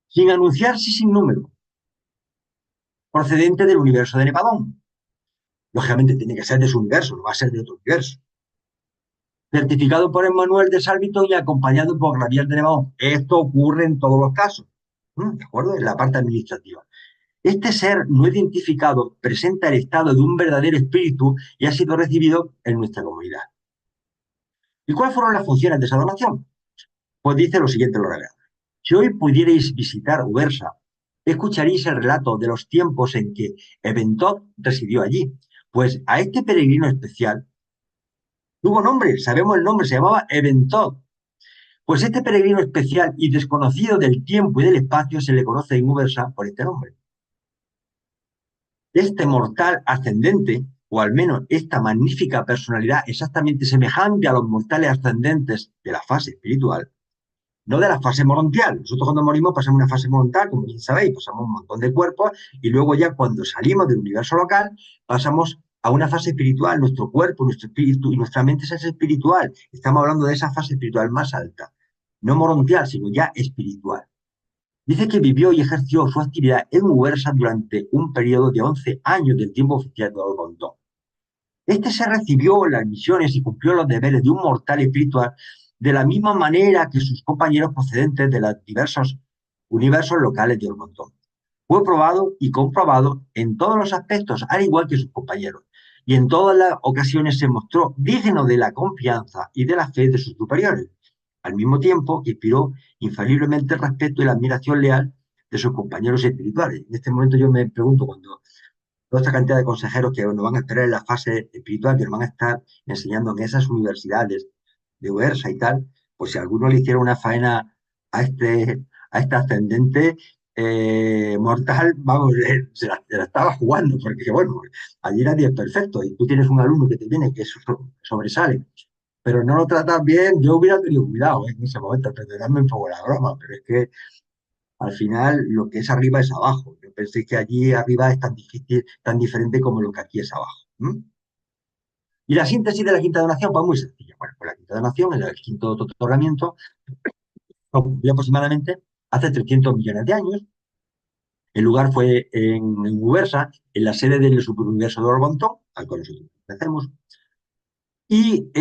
Sin anunciarse sin número, procedente del universo de Nevadón. Lógicamente tiene que ser de su universo, no va a ser de otro universo. Certificado por Emmanuel de Salvington y acompañado por Gabriel de Nevadón. Esto ocurre en todos los casos, ¿de acuerdo? En la parte administrativa. Este ser no identificado presenta el estado de un verdadero espíritu y ha sido recibido en nuestra comunidad. ¿Y cuáles fueron las funciones de esa donación? Pues dice lo siguiente, lo revela. Si hoy pudierais visitar Ubersa, escucharéis el relato de los tiempos en que Eventot residió allí. Pues a este peregrino especial tuvo nombre, sabemos el nombre, se llamaba Eventot. Pues este peregrino especial y desconocido del tiempo y del espacio se le conoce en Ubersa por este nombre. Este mortal ascendente, o al menos esta magnífica personalidad exactamente semejante a los mortales ascendentes de la fase espiritual, no de la fase morontial. Nosotros cuando morimos pasamos una fase morontial, como bien sabéis, pasamos un montón de cuerpos y luego ya cuando salimos del universo local pasamos a una fase espiritual. Nuestro cuerpo, nuestro espíritu y nuestra mente es espiritual. Estamos hablando de esa fase espiritual más alta. No morontial, sino ya espiritual. Dice que vivió y ejerció su actividad en Ubersa durante un periodo de 11 años del tiempo oficial de Orgontón. Este se recibió las misiones y cumplió los deberes de un mortal espiritual de la misma manera que sus compañeros procedentes de los diversos universos locales de Orgontón. Fue probado y comprobado en todos los aspectos, al igual que sus compañeros, y en todas las ocasiones se mostró digno de la confianza y de la fe de sus superiores, al mismo tiempo que inspiró infaliblemente el respeto y la admiración leal de sus compañeros espirituales. En este momento yo me pregunto, cuando toda esta cantidad de consejeros que nos van a esperar en la fase espiritual, que nos van a estar enseñando en esas universidades de Ubersa y tal, pues si alguno le hiciera una faena a este ascendente mortal, vamos, se la estaba jugando, porque bueno, allí nadie es perfecto y tú tienes un alumno que te viene que sobresale, pero no lo tratas bien. Yo hubiera tenido cuidado en ese momento, perdonadme un poco la broma, pero es que al final lo que es arriba es abajo. Yo pensé que allí arriba es tan difícil, tan diferente como lo que aquí es abajo. Y la síntesis de la quinta donación, pues muy sencilla. Bueno, pues la quinta donación, el quinto otorgamiento, ocurrió aproximadamente hace 300 millones de años. El lugar fue en Ubersa, en la sede del superuniverso de Orgontón, al cual nosotros pertenecemos. Y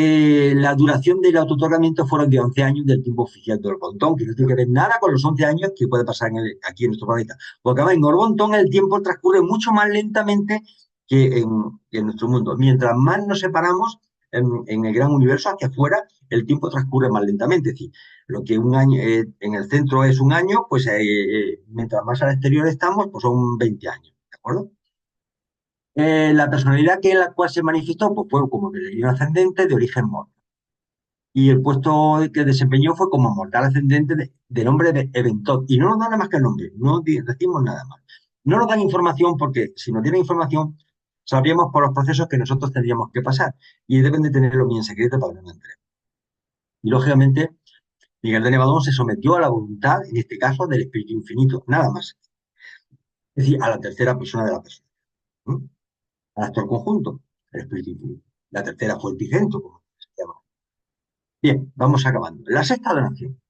la duración del autootorgamiento fueron de 11 años del tiempo oficial de Orgontón, que no tiene que ver nada con los 11 años que puede pasar aquí en nuestro planeta. Porque además en Orgontón el tiempo transcurre mucho más lentamente que en nuestro mundo. Mientras más nos separamos en el gran universo hacia afuera, el tiempo transcurre más lentamente. Es decir, lo que un año en el centro es un año, pues mientras más al exterior estamos, pues son 20 años. ¿De acuerdo? La personalidad en la cual se manifestó pues, fue como peregrino ascendente de origen mortal. Y el puesto que desempeñó fue como mortal ascendente de nombre de Eventot. Y no nos dan nada más que el nombre, no decimos nada más. No nos dan información porque si nos dieran información sabríamos por los procesos que nosotros tendríamos que pasar. Y deben de tenerlo bien secreto para que no nos enteremos. Y lógicamente, Miguel de Nevadón se sometió a la voluntad, en este caso, del Espíritu Infinito, nada más. Es decir, a la tercera persona de la persona. Al actor conjunto, el Espíritu Infinito. La tercera fue el epicentro, como se llama. Bien, vamos acabando. La sexta donación.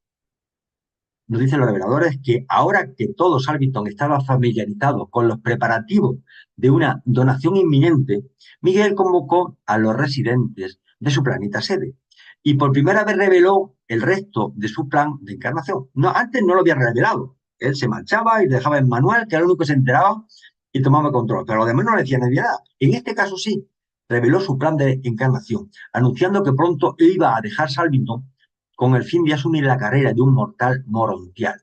Nos dicen los reveladores que ahora que todo Salvington estaba familiarizado con los preparativos de una donación inminente, Miguel convocó a los residentes de su planeta sede y por primera vez reveló el resto de su plan de encarnación. No, antes no lo había revelado. Él se marchaba y dejaba en Manuel, que era el único que se enteraba y tomaba control, pero los demás no le decían nada. En este caso sí, reveló su plan de encarnación, anunciando que pronto iba a dejar Salvington con el fin de asumir la carrera de un mortal morontial.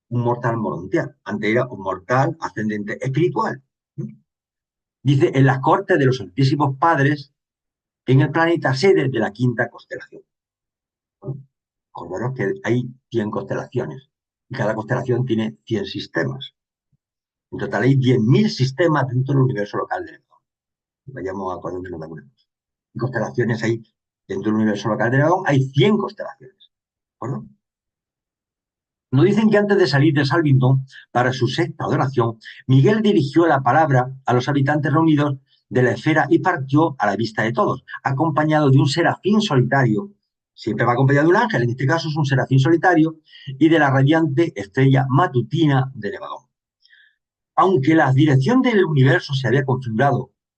un mortal morontial. Antes era un mortal ascendente espiritual. Dice, en las cortes de los Altísimos Padres, en el planeta sede de la quinta constelación. Acordaros que hay 100 constelaciones y cada constelación tiene 100 sistemas. En total hay 10.000 sistemas dentro del universo local de Neptune. Vayamos acordándonos de algunas cosas. Y constelaciones hay, dentro del universo local de Neptune, hay 100 constelaciones. ¿De acuerdo? Nos dicen que antes de salir de Salvington para su sexta adoración, Miguel dirigió la palabra a los habitantes reunidos de la esfera y partió a la vista de todos, acompañado de un serafín solitario. Siempre va acompañado de un ángel, en este caso es un serafín solitario, y de la radiante estrella matutina de Nevadón. Aunque la dirección del universo se había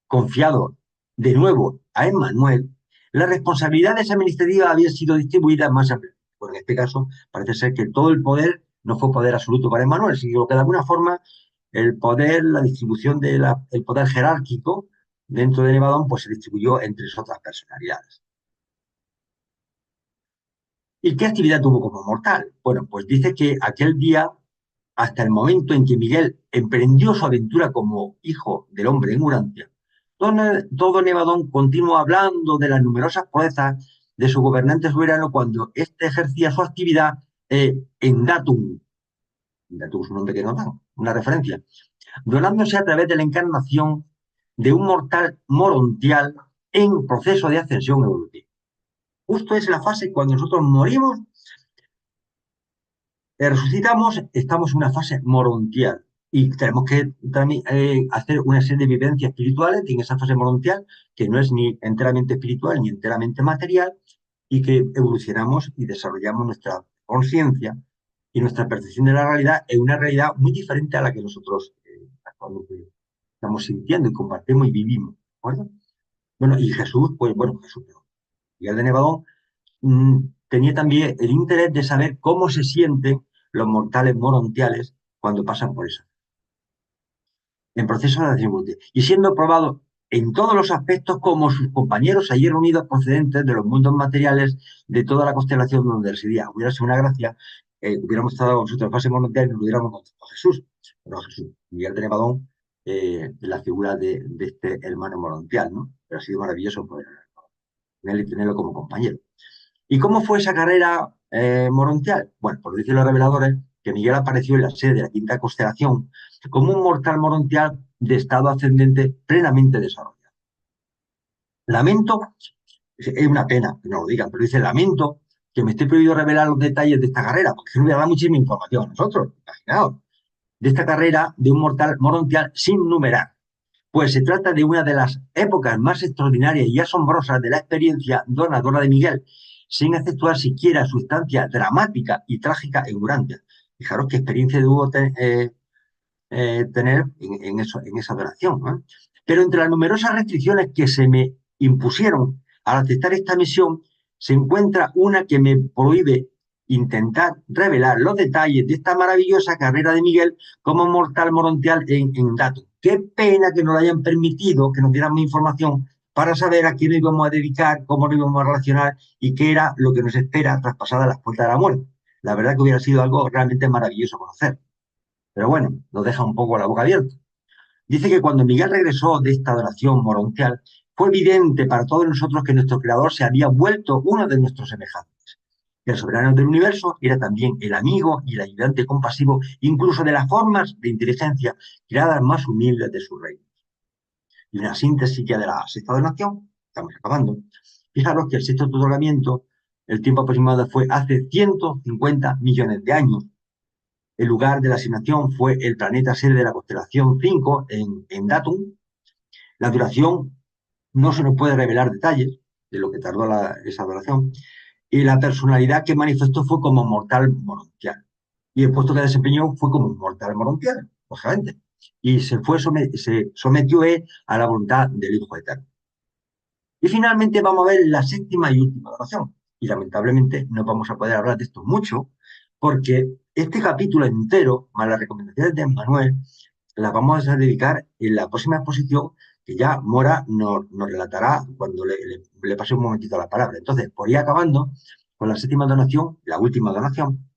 confiado de nuevo a Emmanuel, las responsabilidades administrativas habían sido distribuidas más ampliamente. Bueno, en este caso parece ser que todo el poder no fue poder absoluto para Emmanuel, sino que de alguna forma el poder, la distribución del poder jerárquico dentro de Nevadón, pues se distribuyó entre otras personalidades. ¿Y qué actividad tuvo como mortal? Bueno, pues dice que aquel día, hasta el momento en que Miguel emprendió su aventura como hijo del hombre en Urantia, todo Nevadón continuó hablando de las numerosas proezas de su gobernante soberano cuando éste ejercía su actividad en Datum. Datum es un nombre que no da, una referencia, donándose a través de la encarnación de un mortal morontial en proceso de ascensión evolutiva. Justo es la fase cuando nosotros morimos, resucitamos, estamos en una fase morontial y tenemos que también hacer una serie de vivencias espirituales en esa fase morontial que no es ni enteramente espiritual ni enteramente material y que evolucionamos y desarrollamos nuestra conciencia y nuestra percepción de la realidad en una realidad muy diferente a la que nosotros actualmente estamos sintiendo y compartimos y vivimos. ¿De acuerdo? Bueno, y Jesús, pues bueno, Jesús, Miguel de Nevadón, tenía también el interés de saber cómo se sienten los mortales morontiales cuando pasan por eso, en proceso de ascensión, y siendo probado en todos los aspectos como sus compañeros allí reunidos procedentes de los mundos materiales de toda la constelación donde residía. Hubiera sido una gracia, hubiéramos estado nosotros en fase morontial y nos lo hubiéramos encontrado a Jesús, pero Jesús, Miguel de Nevadón, la figura de este hermano morontial, ¿no? Pero ha sido maravilloso poder y tenerlo como compañero. ¿Y cómo fue esa carrera morontial? Bueno, por decirlo a los reveladores, que Miguel apareció en la sede de la quinta constelación como un mortal morontial de estado ascendente plenamente desarrollado. Lamento, es una pena que no lo digan, pero dice, lamento que me esté prohibido revelar los detalles de esta carrera, porque no voy a dar muchísima información a nosotros, imaginaos, de esta carrera de un mortal morontial sin numerar. Pues se trata de una de las épocas más extraordinarias y asombrosas de la experiencia donadora de Miguel, sin efectuar siquiera su estancia dramática y trágica en Urantia. Fijaros qué experiencia debo tener en esa donación, ¿no? Pero entre las numerosas restricciones que se me impusieron al aceptar esta misión, se encuentra una que me prohíbe intentar revelar los detalles de esta maravillosa carrera de Miguel como mortal morontial en datos. Qué pena que nos lo hayan permitido, que nos dieran más información para saber a quién nos íbamos a dedicar, cómo nos íbamos a relacionar y qué era lo que nos espera traspasada las puertas de la muerte. La verdad que hubiera sido algo realmente maravilloso conocer. Pero bueno, nos deja un poco la boca abierta. Dice que cuando Miguel regresó de esta adoración morontial, fue evidente para todos nosotros que nuestro creador se había vuelto uno de nuestros semejantes. Que el soberano del universo era también el amigo y el ayudante compasivo, incluso de las formas de inteligencia creadas más humildes de su reino. Y una síntesis ya de la sexta donación, estamos acabando. Fijaros que el sexto otorgamiento, el tiempo aproximado fue hace 150 millones de años. El lugar de la asignación fue el planeta sede de la constelación 5 en Datum. La duración no se nos puede revelar detalles de lo que tardó esa duración. Y la personalidad que manifestó fue como mortal morontial. Y el puesto que desempeñó fue como mortal morontial, lógicamente. Y se sometió a la voluntad del Hijo Eterno. Y finalmente vamos a ver la séptima y última oración. Y lamentablemente no vamos a poder hablar de esto mucho, porque este capítulo entero, más las recomendaciones de Manuel, las vamos a dedicar en la próxima exposición, que ya Mora nos relatará cuando le pase un momentito la palabra. Entonces, por ir acabando con la séptima donación, la última donación,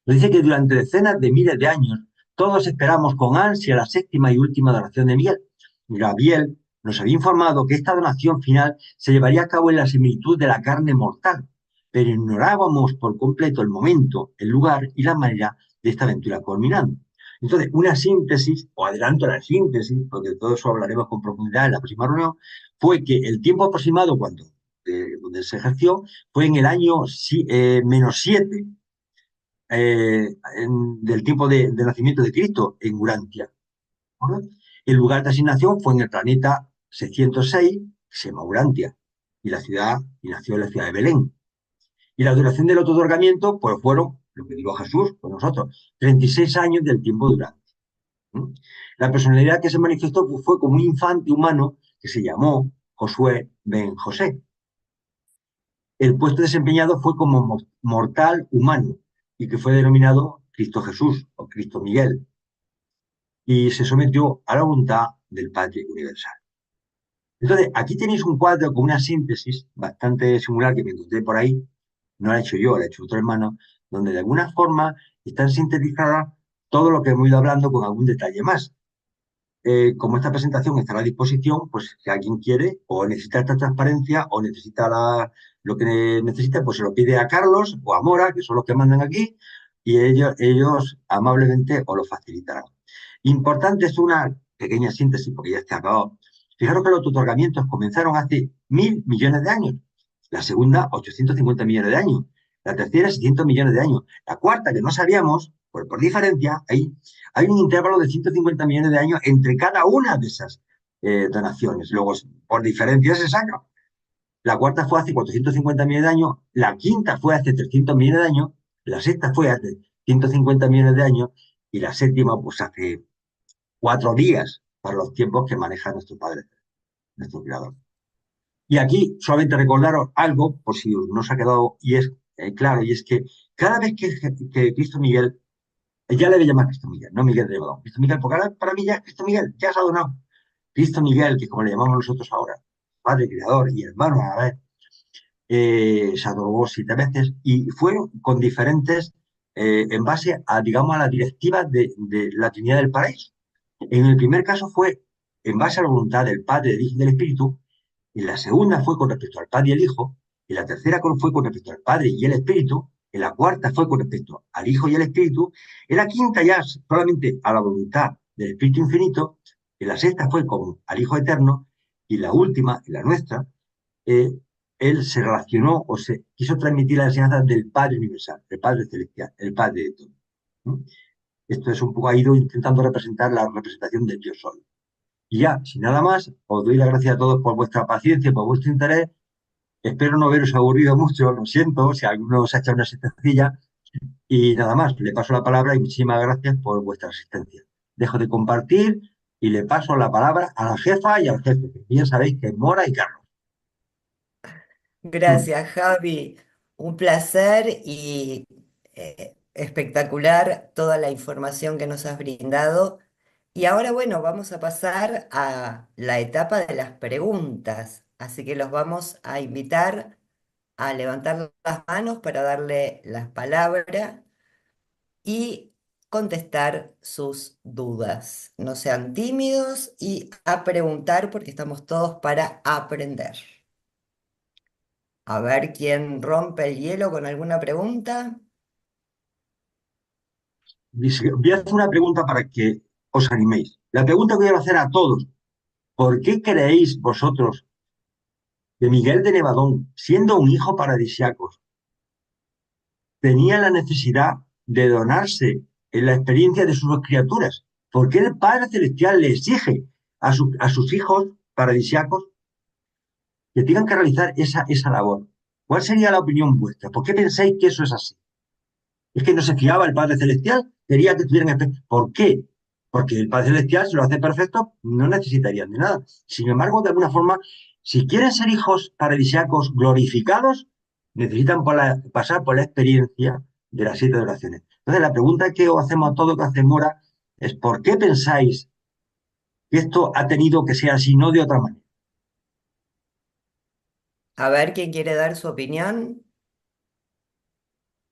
Nos dice que durante decenas de miles de años todos esperamos con ansia la séptima y última donación de Miguel. Gabriel nos había informado que esta donación final se llevaría a cabo en la similitud de la carne mortal, pero ignorábamos por completo el momento, el lugar y la manera de esta aventura culminando. Entonces, una síntesis, o adelanto la síntesis, porque de todo eso hablaremos con profundidad en la próxima reunión, fue que el tiempo aproximado donde se ejerció fue en el año -7 del tiempo de nacimiento de Cristo en Urantia. ¿No? El lugar de asignación fue en el planeta 606, que se llama Urantia, y nació en la ciudad de Belén. Y la duración del otorgamiento, pues fueron, lo que dijo Jesús con nosotros, 36 años del tiempo durante. ¿No? La personalidad que se manifestó pues, fue como un infante humano que se llamó Josué ben José. El puesto desempeñado fue como mortal humano y que fue denominado Cristo Jesús o Cristo Miguel y se sometió a la voluntad del Padre Universal. Entonces, aquí tenéis un cuadro con una síntesis bastante singular que me encontré por ahí, no la he hecho yo, la ha hecho otro hermano, donde de alguna forma están sintetizadas todo lo que hemos ido hablando con algún detalle más. Como esta presentación estará a disposición, pues si alguien quiere o necesita esta transparencia o necesita lo que necesita, pues se lo pide a Carlos o a Mora, que son los que mandan aquí, y ellos amablemente os lo facilitarán. Importante es una pequeña síntesis, porque ya está acabado. Fijaros que los otorgamientos comenzaron hace 1.000 millones de años, la segunda 850 millones de años, la tercera 600 millones de años, la cuarta que no sabíamos, por diferencia, hay un intervalo de 150 millones de años entre cada una de esas donaciones. Luego, por diferencia se saca. La cuarta fue hace 450 millones de años, la quinta fue hace 300 millones de años, la sexta fue hace 150 millones de años y la séptima pues hace 4 días para los tiempos que maneja nuestro Padre, nuestro Creador. Y aquí solamente recordaros algo, por si no os ha quedado y es claro, y es que cada vez que Cristo Miguel, ya le voy a llamar Cristo Miguel, no Miguel de Lebedón, Cristo Miguel, porque ahora para mí ya Cristo Miguel ya se ha donado. Cristo Miguel, que como le llamamos nosotros ahora, Padre Creador y hermano a la vez, se adoró 7 veces y fue con diferentes, en base a, digamos, a la directiva de la Trinidad del Paraíso. En el primer caso fue en base a la voluntad del Padre, del Hijo y del Espíritu, y la segunda fue con respecto al Padre y el Hijo, y la tercera fue con respecto al Padre y el Espíritu, en la cuarta fue con respecto al Hijo y al Espíritu, en la quinta ya solamente a la voluntad del Espíritu Infinito, en la sexta fue con al Hijo Eterno, y la última, en la nuestra, eh, él se relacionó o se quiso transmitir la enseñanza del Padre Universal, el Padre Celestial, el Padre de todo. ¿No? Esto es un poco, ha ido intentando representar la representación del Dios Sol. Y ya, sin nada más, os doy las gracias a todos por vuestra paciencia, por vuestro interés. Espero no haberos aburrido mucho, lo siento, si alguno os ha echado una asistencia. Y nada más, le paso la palabra y muchísimas gracias por vuestra asistencia. Dejo de compartir y le paso la palabra a la jefa y al jefe, que bien sabéis que es Mora y Carlos. Gracias, Javi. Un placer y espectacular toda la información que nos has brindado. Y ahora, bueno, vamos a pasar a la etapa de las preguntas. Así que los vamos a invitar a levantar las manos para darle las palabras y contestar sus dudas. No sean tímidos y a preguntar porque estamos todos para aprender. A ver quién rompe el hielo con alguna pregunta. Voy a hacer una pregunta para que os animéis. La pregunta que voy a hacer a todos, ¿por qué creéis vosotros que Miguel de Nevadón, siendo un hijo paradisiaco, tenía la necesidad de donarse en la experiencia de sus criaturas? ¿Por qué el Padre Celestial le exige a sus hijos paradisiacos que tengan que realizar esa labor? ¿Cuál sería la opinión vuestra? ¿Por qué pensáis que eso es así? ¿Es que no se fiaba el Padre Celestial? ¿Quería que tuvieran... ¿Por qué? Porque el Padre Celestial, si lo hace perfecto, no necesitarían de nada. Sin embargo, de alguna forma, si quieren ser hijos paradisíacos glorificados, necesitan pasar por la experiencia de las 7 oraciones. Entonces, la pregunta que os hacemos a todos, que hace Mora, es ¿por qué pensáis que esto ha tenido que ser así, no de otra manera? A ver quién quiere dar su opinión.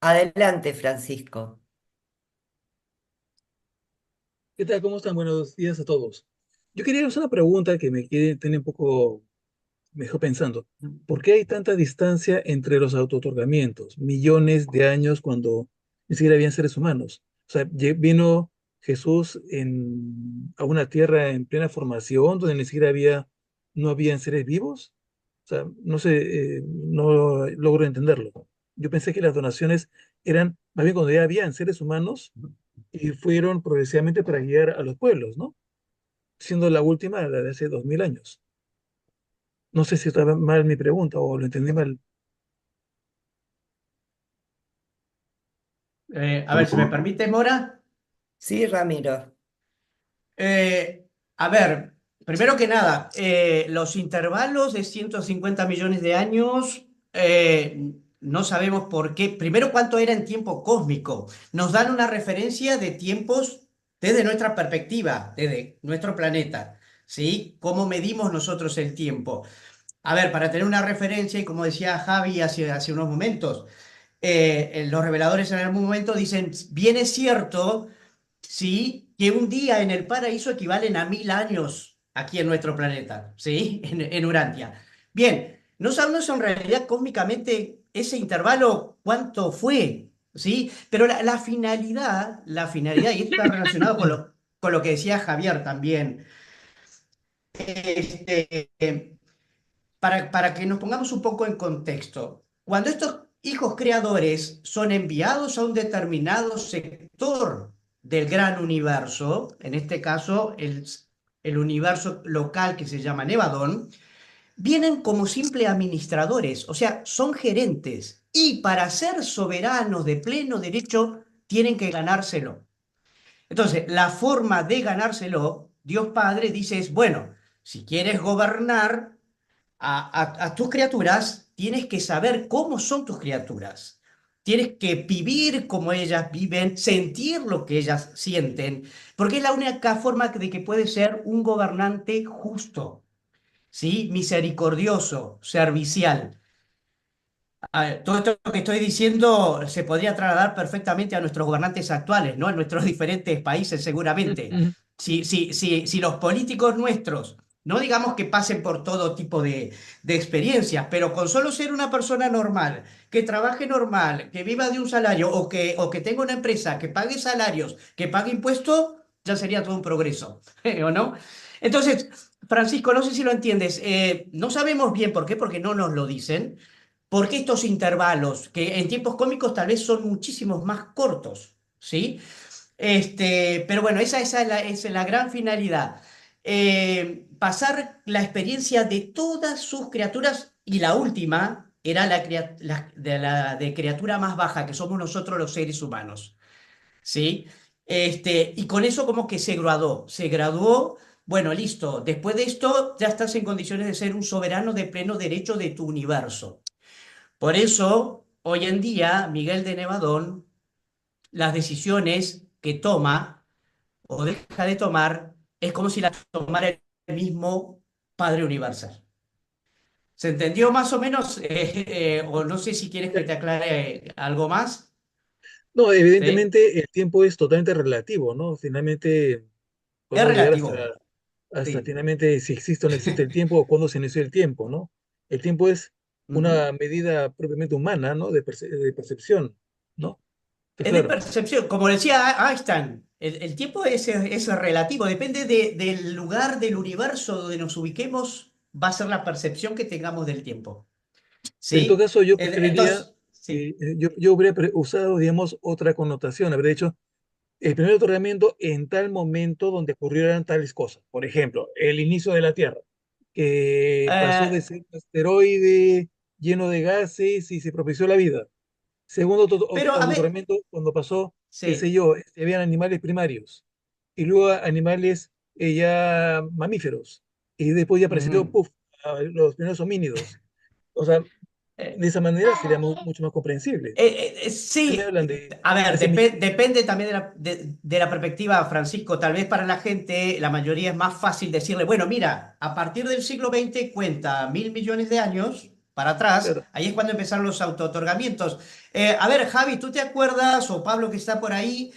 Adelante, Francisco. ¿Qué tal? ¿Cómo están? Buenos días a todos. Yo quería hacer una pregunta que me quiere tener un poco mejor pensando. ¿Por qué hay tanta distancia entre los autootorgamientos? Millones de años cuando ni siquiera habían seres humanos. O sea, vino Jesús a una tierra en plena formación donde ni siquiera no habían seres vivos. O sea, no sé, no logro entenderlo. Yo pensé que las donaciones eran más bien cuando ya habían seres humanos y fueron progresivamente para guiar a los pueblos, ¿no? Siendo la última la de hace 2000 años. No sé si estaba mal mi pregunta o lo entendí mal. A ver, si me ¿Cómo? permite, Mora. Sí, Ramiro. Eh, a ver, primero que nada, los intervalos de 150 millones de años, no sabemos por qué. Primero, cuánto era en tiempo cósmico. Nos dan una referencia de tiempos desde nuestra perspectiva, desde nuestro planeta, ¿sí? ¿Cómo medimos nosotros el tiempo? A ver, para tener una referencia, y como decía Javi hace unos momentos, los reveladores en algún momento dicen, bien es cierto, sí, que un día en el paraíso equivalen a 1000 años aquí en nuestro planeta, ¿sí? En Urantia. Bien, no sabemos en realidad cósmicamente ese intervalo cuánto fue, ¿sí? Pero la finalidad, y esto está relacionado con lo que decía Javier también, este, para que nos pongamos un poco en contexto, cuando estos hijos creadores son enviados a un determinado sector del gran universo, en este caso el universo local que se llama Nevadón, vienen como simples administradores, o sea, son gerentes, y para ser soberanos de pleno derecho tienen que ganárselo. Entonces, la forma de ganárselo, Dios Padre dice es, bueno, si quieres gobernar a tus criaturas, tienes que saber cómo son tus criaturas. Tienes que vivir como ellas viven, sentir lo que ellas sienten, porque es la única forma de que puede ser un gobernante justo, ¿sí? Misericordioso, servicial. Todo esto que estoy diciendo se podría trasladar perfectamente a nuestros gobernantes actuales, ¿no? En nuestros diferentes países, seguramente. Ujú. Si los políticos nuestros, no digamos que pasen por todo tipo de experiencias, pero con solo ser una persona normal, que trabaje normal, que viva de un salario o que tenga una empresa, que pague salarios, que pague impuestos, ya sería todo un progreso, ¿o no? Entonces, Francisco, no sé si lo entiendes. No sabemos bien por qué, porque no nos lo dicen. Porque estos intervalos, que en tiempos cómicos tal vez son muchísimos más cortos, ¿sí? Pero bueno, esa es la gran finalidad. Pasar la experiencia de todas sus criaturas y la última era la de criatura más baja, que somos nosotros los seres humanos, ¿sí? Y con eso como que se graduó, bueno, listo, después de esto ya estás en condiciones de ser un soberano de pleno derecho de tu universo. Por eso, hoy en día, Miguel de Nevadón, las decisiones que toma o deja de tomar, es como si las tomara el mismo Padre Universal. ¿Se entendió más o menos? O no sé si quieres que te aclare algo más. No, ¿Sí? evidentemente el tiempo es totalmente relativo, ¿no? Finalmente Es podemos llegar hasta, relativo. hasta Sí. finalmente si existe o no existe el tiempo o cuándo se inició el tiempo, ¿no? El tiempo es Ujú. una medida propiamente humana, ¿no? De percepción, ¿no? Está Es de claro. percepción. Como decía Einstein, el tiempo es relativo, depende del lugar del universo donde nos ubiquemos, va a ser la percepción que tengamos del tiempo. Pero en todo ¿Sí? caso, yo preferiría, Entonces, sí. yo hubiera usado, digamos, otra connotación. Habría dicho, el primer otorgamiento en tal momento donde ocurrieran tales cosas. Por ejemplo, el inicio de la Tierra, que pasó de Eh, ser un asteroide lleno de gases y se propició la vida. Segundo pero, a ver, otorgamiento, cuando pasó, qué sé sí. yo, habían animales primarios y luego animales ya mamíferos. Y después ya apareció, Ujú. puff, los primeros homínidos. O sea, Eh, de esa manera sería mucho más comprensible. Ustedes me sí, hablan de a ver, hace millones. depende también de la perspectiva, Francisco. Tal vez para la gente, la mayoría es más fácil decirle, bueno, mira, a partir del siglo XX cuenta 1000 millones de años para atrás, Claro. ahí es cuando empezaron los autootorgamientos. A ver, Javi, ¿tú te acuerdas, o Pablo que está por ahí,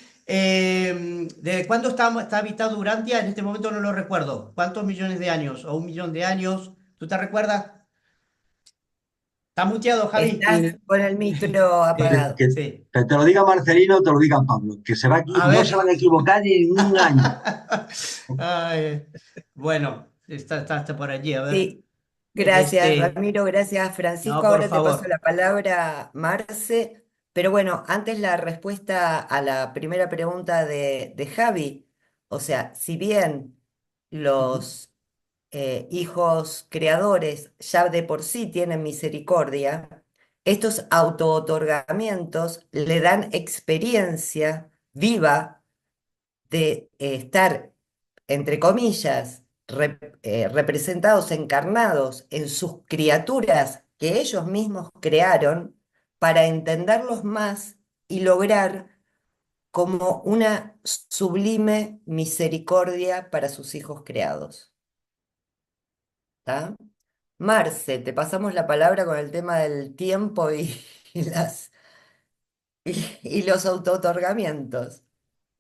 ¿De cuándo está habitado Urantia? En este momento no lo recuerdo. ¿Cuántos millones de años? ¿O 1 millón de años? ¿Tú te recuerdas? Está muteado, Javi. Estás con el micro eh, apagado. Que, Sí. que te lo diga Marcelino o te lo diga Pablo, que se va aquí, A no ver. se van a equivocar ni en un año. Ay, bueno, está por allí, a ver. Sí, gracias Este, Ramiro, gracias Francisco. no, por Ahora te paso favor. la palabra, Marce. Pero bueno, antes la respuesta a la primera pregunta de Javi. O sea, si bien Ujú. los hijos creadores ya de por sí tienen misericordia, estos auto-otorgamientos le dan experiencia viva de estar, entre comillas, representados, encarnados en sus criaturas que ellos mismos crearon para entenderlos más y lograr como una sublime misericordia para sus hijos creados. ¿Tá? Marce, te pasamos la palabra con el tema del tiempo y y los auto-otorgamientos.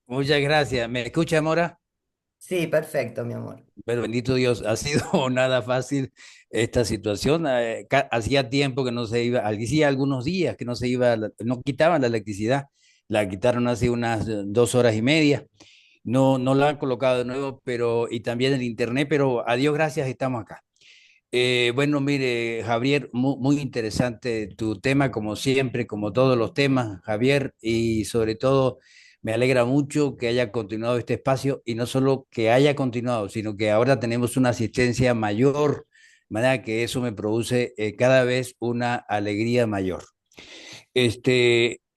Muchas gracias. ¿Me escucha, Mora? Sí, perfecto, mi amor. Pero bendito Dios, ha sido nada fácil esta situación. Hacía tiempo que no se iba, hacía algunos días que no se iba, no quitaban la electricidad. La quitaron hace unas 2 horas y media. No, no la han colocado de nuevo, pero, y también el internet, pero a Dios gracias estamos acá. Bueno, mire, Javier, muy interesante tu tema, como siempre, como todos los temas, Javier, y sobre todo me alegra mucho que haya continuado este espacio y no solo que haya continuado, sino que ahora tenemos una asistencia mayor, de manera que eso me produce cada vez una alegría mayor.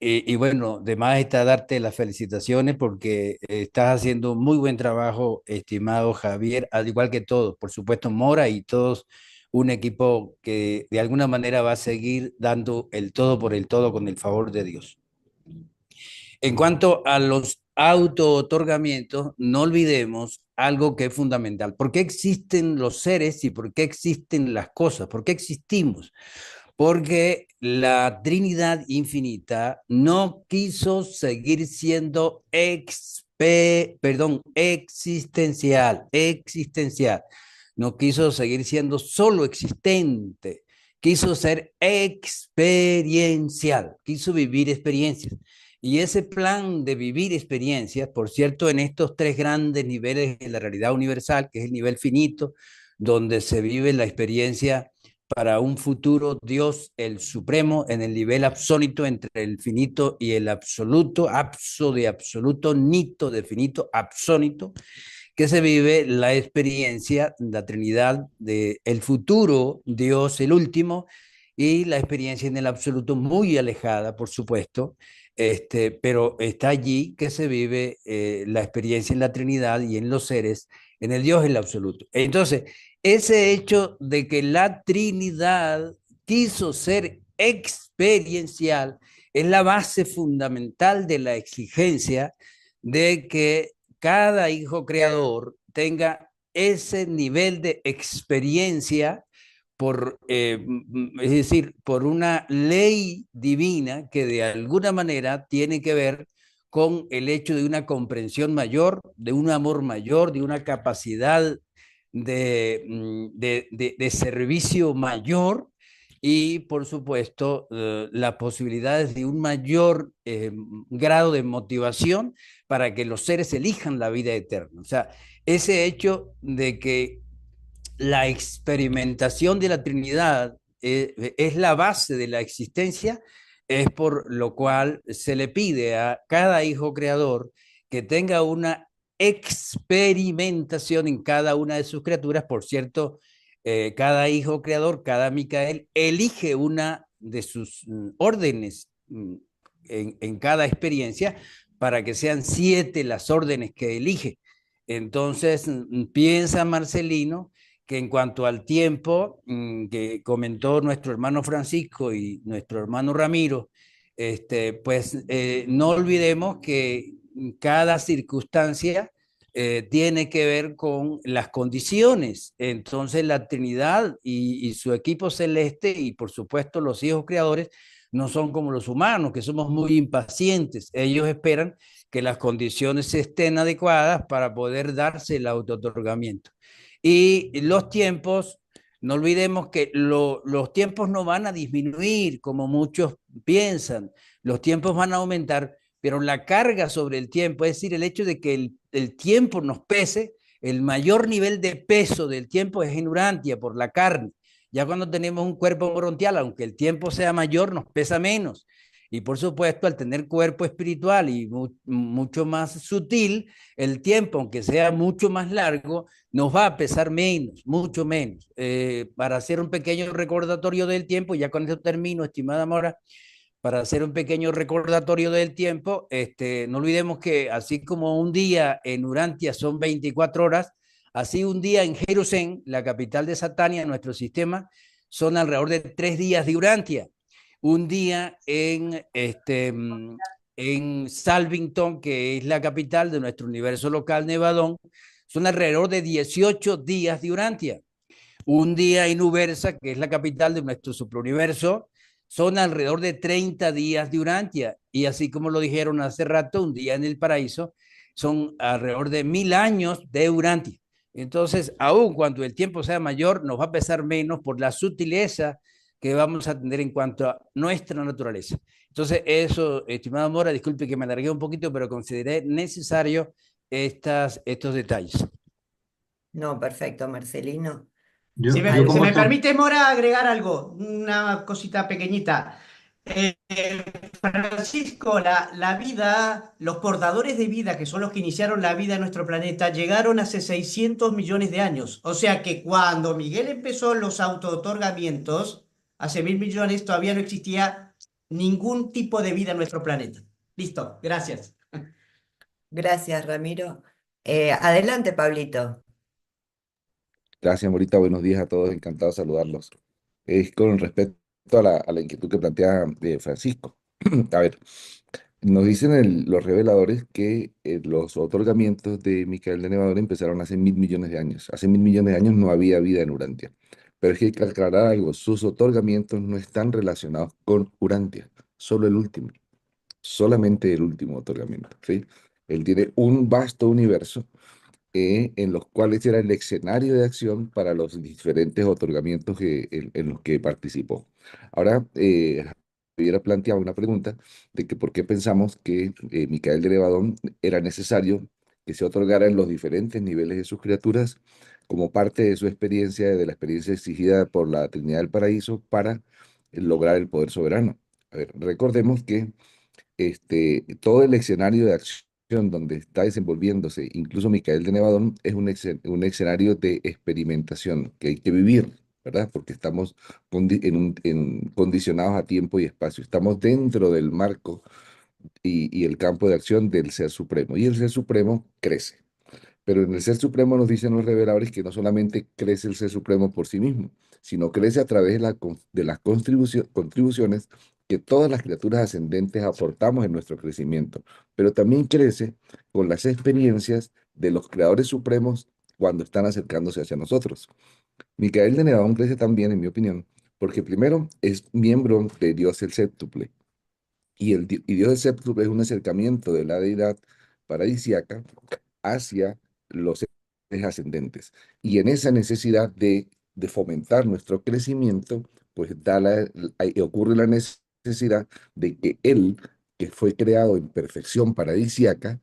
Y bueno, de más está darte las felicitaciones porque estás haciendo un muy buen trabajo, estimado Javier, al igual que todos, por supuesto, Mora y todos, un equipo que de alguna manera va a seguir dando el todo por el todo con el favor de Dios. En cuanto a los auto-otorgamientos, no olvidemos algo que es fundamental. ¿Por qué existen los seres y por qué existen las cosas? ¿Por qué existimos? Porque la Trinidad infinita no quiso seguir siendo existencial, no quiso seguir siendo solo existente, quiso ser experiencial, quiso vivir experiencias. Y ese plan de vivir experiencias, por cierto, en estos tres grandes niveles de la realidad universal, que es el nivel finito, donde se vive la experiencia para un futuro Dios, el Supremo, en el nivel absónito entre el finito y el absoluto, abso de absoluto, nito de finito, absónito, que se vive la experiencia, la Trinidad de el futuro Dios, el último, y la experiencia en el absoluto muy alejada, por supuesto, pero está allí que se vive la experiencia en la Trinidad y en los seres, en el Dios, el absoluto. Entonces, ese hecho de que la Trinidad quiso ser experiencial es la base fundamental de la exigencia de que cada hijo creador tenga ese nivel de experiencia es decir, por una ley divina que de alguna manera tiene que ver con el hecho de una comprensión mayor, de un amor mayor, de una capacidad de servicio mayor y, por supuesto, las posibilidades de un mayor grado de motivación para que los seres elijan la vida eterna. O sea, ese hecho de que la experimentación de la Trinidad es la base de la existencia, es por lo cual se le pide a cada hijo creador que tenga una experimentación en cada una de sus criaturas. Por cierto, cada hijo creador, cada Micael, elige una de sus órdenes en cada experiencia para que sean 7 las órdenes que elige. Entonces, piensa Marcelino que en cuanto al tiempo que comentó nuestro hermano Francisco y nuestro hermano Ramiro, pues no olvidemos que cada circunstancia tiene que ver con las condiciones. Entonces la Trinidad y su equipo celeste y por supuesto los hijos creadores no son como los humanos, que somos muy impacientes. Ellos esperan que las condiciones estén adecuadas para poder darse el autootorgamiento. Y los tiempos, no olvidemos que los tiempos no van a disminuir como muchos piensan, los tiempos van a aumentar, pero la carga sobre el tiempo, es decir, el hecho de que el tiempo nos pese, el mayor nivel de peso del tiempo es en Urantia por la carne. Ya cuando tenemos un cuerpo morontial, aunque el tiempo sea mayor, nos pesa menos. Y por supuesto, al tener cuerpo espiritual y mucho más sutil, el tiempo, aunque sea mucho más largo, nos va a pesar menos, mucho menos. Para hacer un pequeño recordatorio del tiempo, ya con eso termino, estimada Mora, para hacer un pequeño recordatorio del tiempo, no olvidemos que así como un día en Urantia son 24 horas, así un día en Jerusalén, la capital de Satania, nuestro sistema, son alrededor de 3 días de Urantia. Un día en Salvington, que es la capital de nuestro universo local Nevadón, son alrededor de 18 días de Urantia. Un día en Ubersa, que es la capital de nuestro superuniverso, son alrededor de 30 días de Urantia. Y así como lo dijeron hace rato, un día en el paraíso son alrededor de 1000 años de Urantia. Entonces, aun cuando el tiempo sea mayor, nos va a pesar menos por la sutileza que vamos a tener en cuanto a nuestra naturaleza. Entonces, eso, estimada Mora, disculpe que me alargué un poquito, pero consideré necesario estos detalles. No, perfecto, Marcelino. Si Yo me, si como me esto, permite, Mora, agregar algo, una cosita pequeñita. Eh, Francisco, la vida, los portadores de vida, que son los que iniciaron la vida en nuestro planeta, llegaron hace 600 millones de años. O sea que cuando Miguel empezó los auto-otorgamientos, hace 1000 millones, todavía no existía ningún tipo de vida en nuestro planeta. Listo, gracias. Gracias, Ramiro. Adelante, Pablito. Gracias, Morita. Buenos días a todos. Encantado de saludarlos. Es con respecto a la inquietud que plantea Francisco. A ver, nos dicen los reveladores que los otorgamientos de Micael de Nevador empezaron hace 1000 millones de años. Hace 1000 millones de años no había vida en Urantia. Pero es que hay que aclarar algo. Sus otorgamientos no están relacionados con Urantia. Solo el último. Solamente el último otorgamiento. ¿Sí? Él tiene un vasto universo en los cuales era el escenario de acción para los diferentes otorgamientos en los que participó. Ahora, hubiera planteado una pregunta de que por qué pensamos que Micael de Levadón era necesario que se otorgara en los diferentes niveles de sus criaturas como parte de su experiencia, de la experiencia exigida por la Trinidad del Paraíso para lograr el poder soberano. A ver, recordemos que todo el escenario de acción donde está desenvolviéndose, incluso Micael de Nevadón, es un escenario de experimentación que hay que vivir, ¿verdad? Porque estamos condicionados a tiempo y espacio. Estamos dentro del marco y el campo de acción del Ser Supremo. Y el Ser Supremo crece. Pero en el Ser Supremo nos dicen los reveladores que no solamente crece el Ser Supremo por sí mismo, sino crece a través de las contribuciones que todas las criaturas ascendentes aportamos en nuestro crecimiento, pero también crece con las experiencias de los creadores supremos cuando están acercándose hacia nosotros. Micael de Nevadón crece también, en mi opinión, porque primero es miembro de Dios el Séptuple, y Dios el Séptuple es un acercamiento de la deidad paradisiaca hacia los seres ascendentes. Y en esa necesidad de fomentar nuestro crecimiento, pues ocurre la necesidad de que Él, que fue creado en perfección paradisiaca,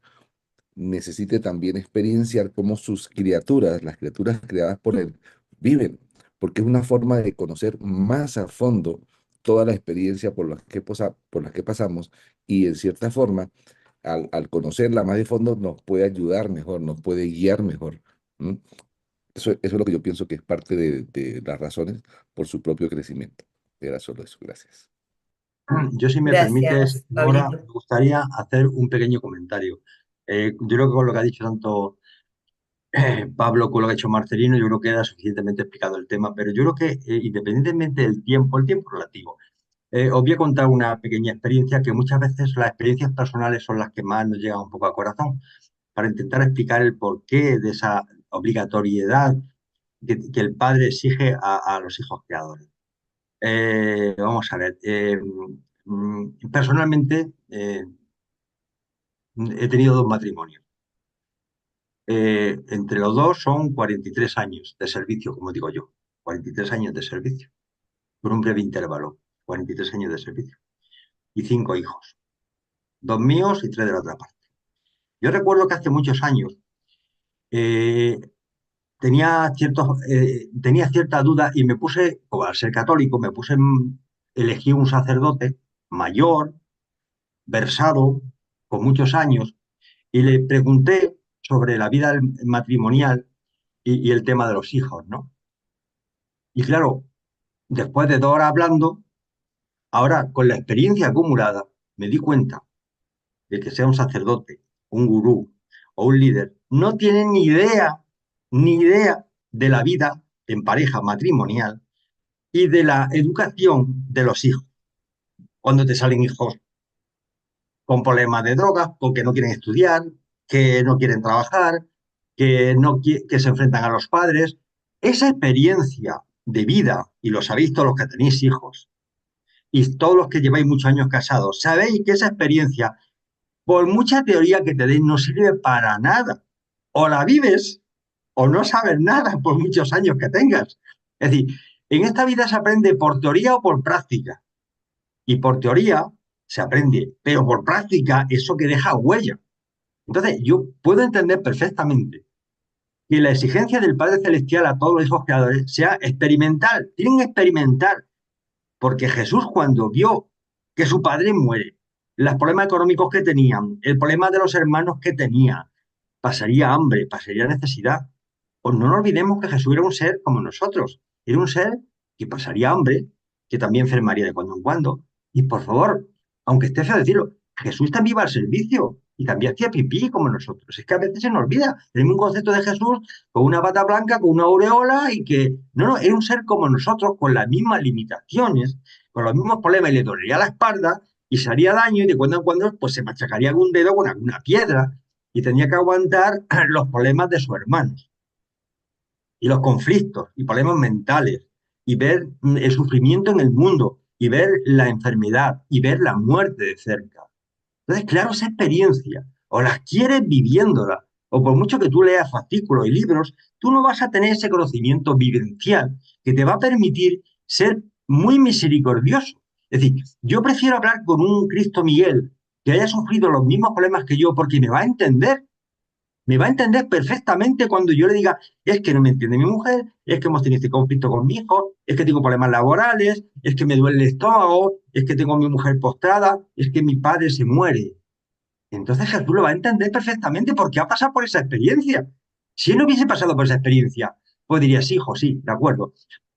necesite también experienciar cómo sus criaturas, las criaturas creadas por Él, viven, porque es una forma de conocer más a fondo toda la experiencia por las que pasamos y en cierta forma al conocerla más de fondo, nos puede ayudar mejor, nos puede guiar mejor. ¿Mm? Eso es lo que yo pienso que es parte de las razones por su propio crecimiento. Era solo eso, gracias. yo si me permites, Gracias, Nora, me Pablito. gustaría hacer un pequeño comentario. Yo creo que con lo que ha dicho tanto Pablo con lo que ha hecho Marcelino, yo creo que era suficientemente explicado el tema, pero yo creo que independientemente del tiempo, el tiempo relativo, os voy a contar una pequeña experiencia que muchas veces las experiencias personales son las que más nos llegan un poco al corazón, para intentar explicar el porqué de esa obligatoriedad que el padre exige a los hijos creadores. Vamos a ver, personalmente he tenido 2 matrimonios. Entre los dos son 43 años de servicio, como digo yo. 43 años de servicio, por un breve intervalo. 43 años de servicio. Y 5 hijos. 2 míos y 3 de la otra parte. Yo recuerdo que hace muchos años eh, tenía cierta duda y me puse, o al ser católico, elegí un sacerdote mayor, versado, con muchos años, y le pregunté sobre la vida matrimonial y el tema de los hijos, ¿no? Y claro, después de 2 horas hablando, ahora con la experiencia acumulada, me di cuenta de que sea un sacerdote, un gurú o un líder, no tiene ni idea de la vida en pareja matrimonial y de la educación de los hijos. Cuando te salen hijos con problemas de drogas, porque no quieren estudiar, que no quieren trabajar, que se enfrentan a los padres. Esa experiencia de vida, y lo sabéis todos los que tenéis hijos, y todos los que lleváis muchos años casados, sabéis que esa experiencia, por mucha teoría que te den, no sirve para nada. O la vives o no sabes nada por muchos años que tengas. Es decir, en esta vida se aprende por teoría o por práctica. Y por teoría se aprende, pero por práctica eso que deja huella. Entonces, yo puedo entender perfectamente que la exigencia del Padre Celestial a todos los hijos creadores sea experimental. Tienen que experimentar, porque Jesús cuando vio que su padre muere, los problemas económicos que tenían, el problema de los hermanos que tenía, pasaría hambre, pasaría necesidad. Pues no nos olvidemos que Jesús era un ser como nosotros. Era un ser que pasaría hambre, que también enfermaría de cuando en cuando. Y por favor, aunque esté feo decirlo, Jesús también iba al servicio y también hacía pipí como nosotros. Es que a veces se nos olvida. Tenemos un concepto de Jesús con una bata blanca, con una aureola y que... No, no, era un ser como nosotros, con las mismas limitaciones, con los mismos problemas y le dolería la espalda y se haría daño y de cuando en cuando pues se machacaría algún dedo con alguna piedra y tenía que aguantar los problemas de sus hermanos y los conflictos y problemas mentales y ver el sufrimiento en el mundo y ver la enfermedad y ver la muerte de cerca. Entonces, claro, esa experiencia o la quieres viviéndola o por mucho que tú leas fascículos y libros, tú no vas a tener ese conocimiento vivencial que te va a permitir ser muy misericordioso. Es decir, yo prefiero hablar con un Cristo Miguel que haya sufrido los mismos problemas que yo porque me va a entender perfectamente cuando yo le diga, es que no me entiende mi mujer, es que hemos tenido este conflicto con mi hijo, es que tengo problemas laborales, es que me duele el estómago, es que tengo a mi mujer postrada, es que mi padre se muere. Entonces Jesús lo va a entender perfectamente porque ha pasado por esa experiencia. Si él no hubiese pasado por esa experiencia, pues diría, sí, hijo, sí, de acuerdo.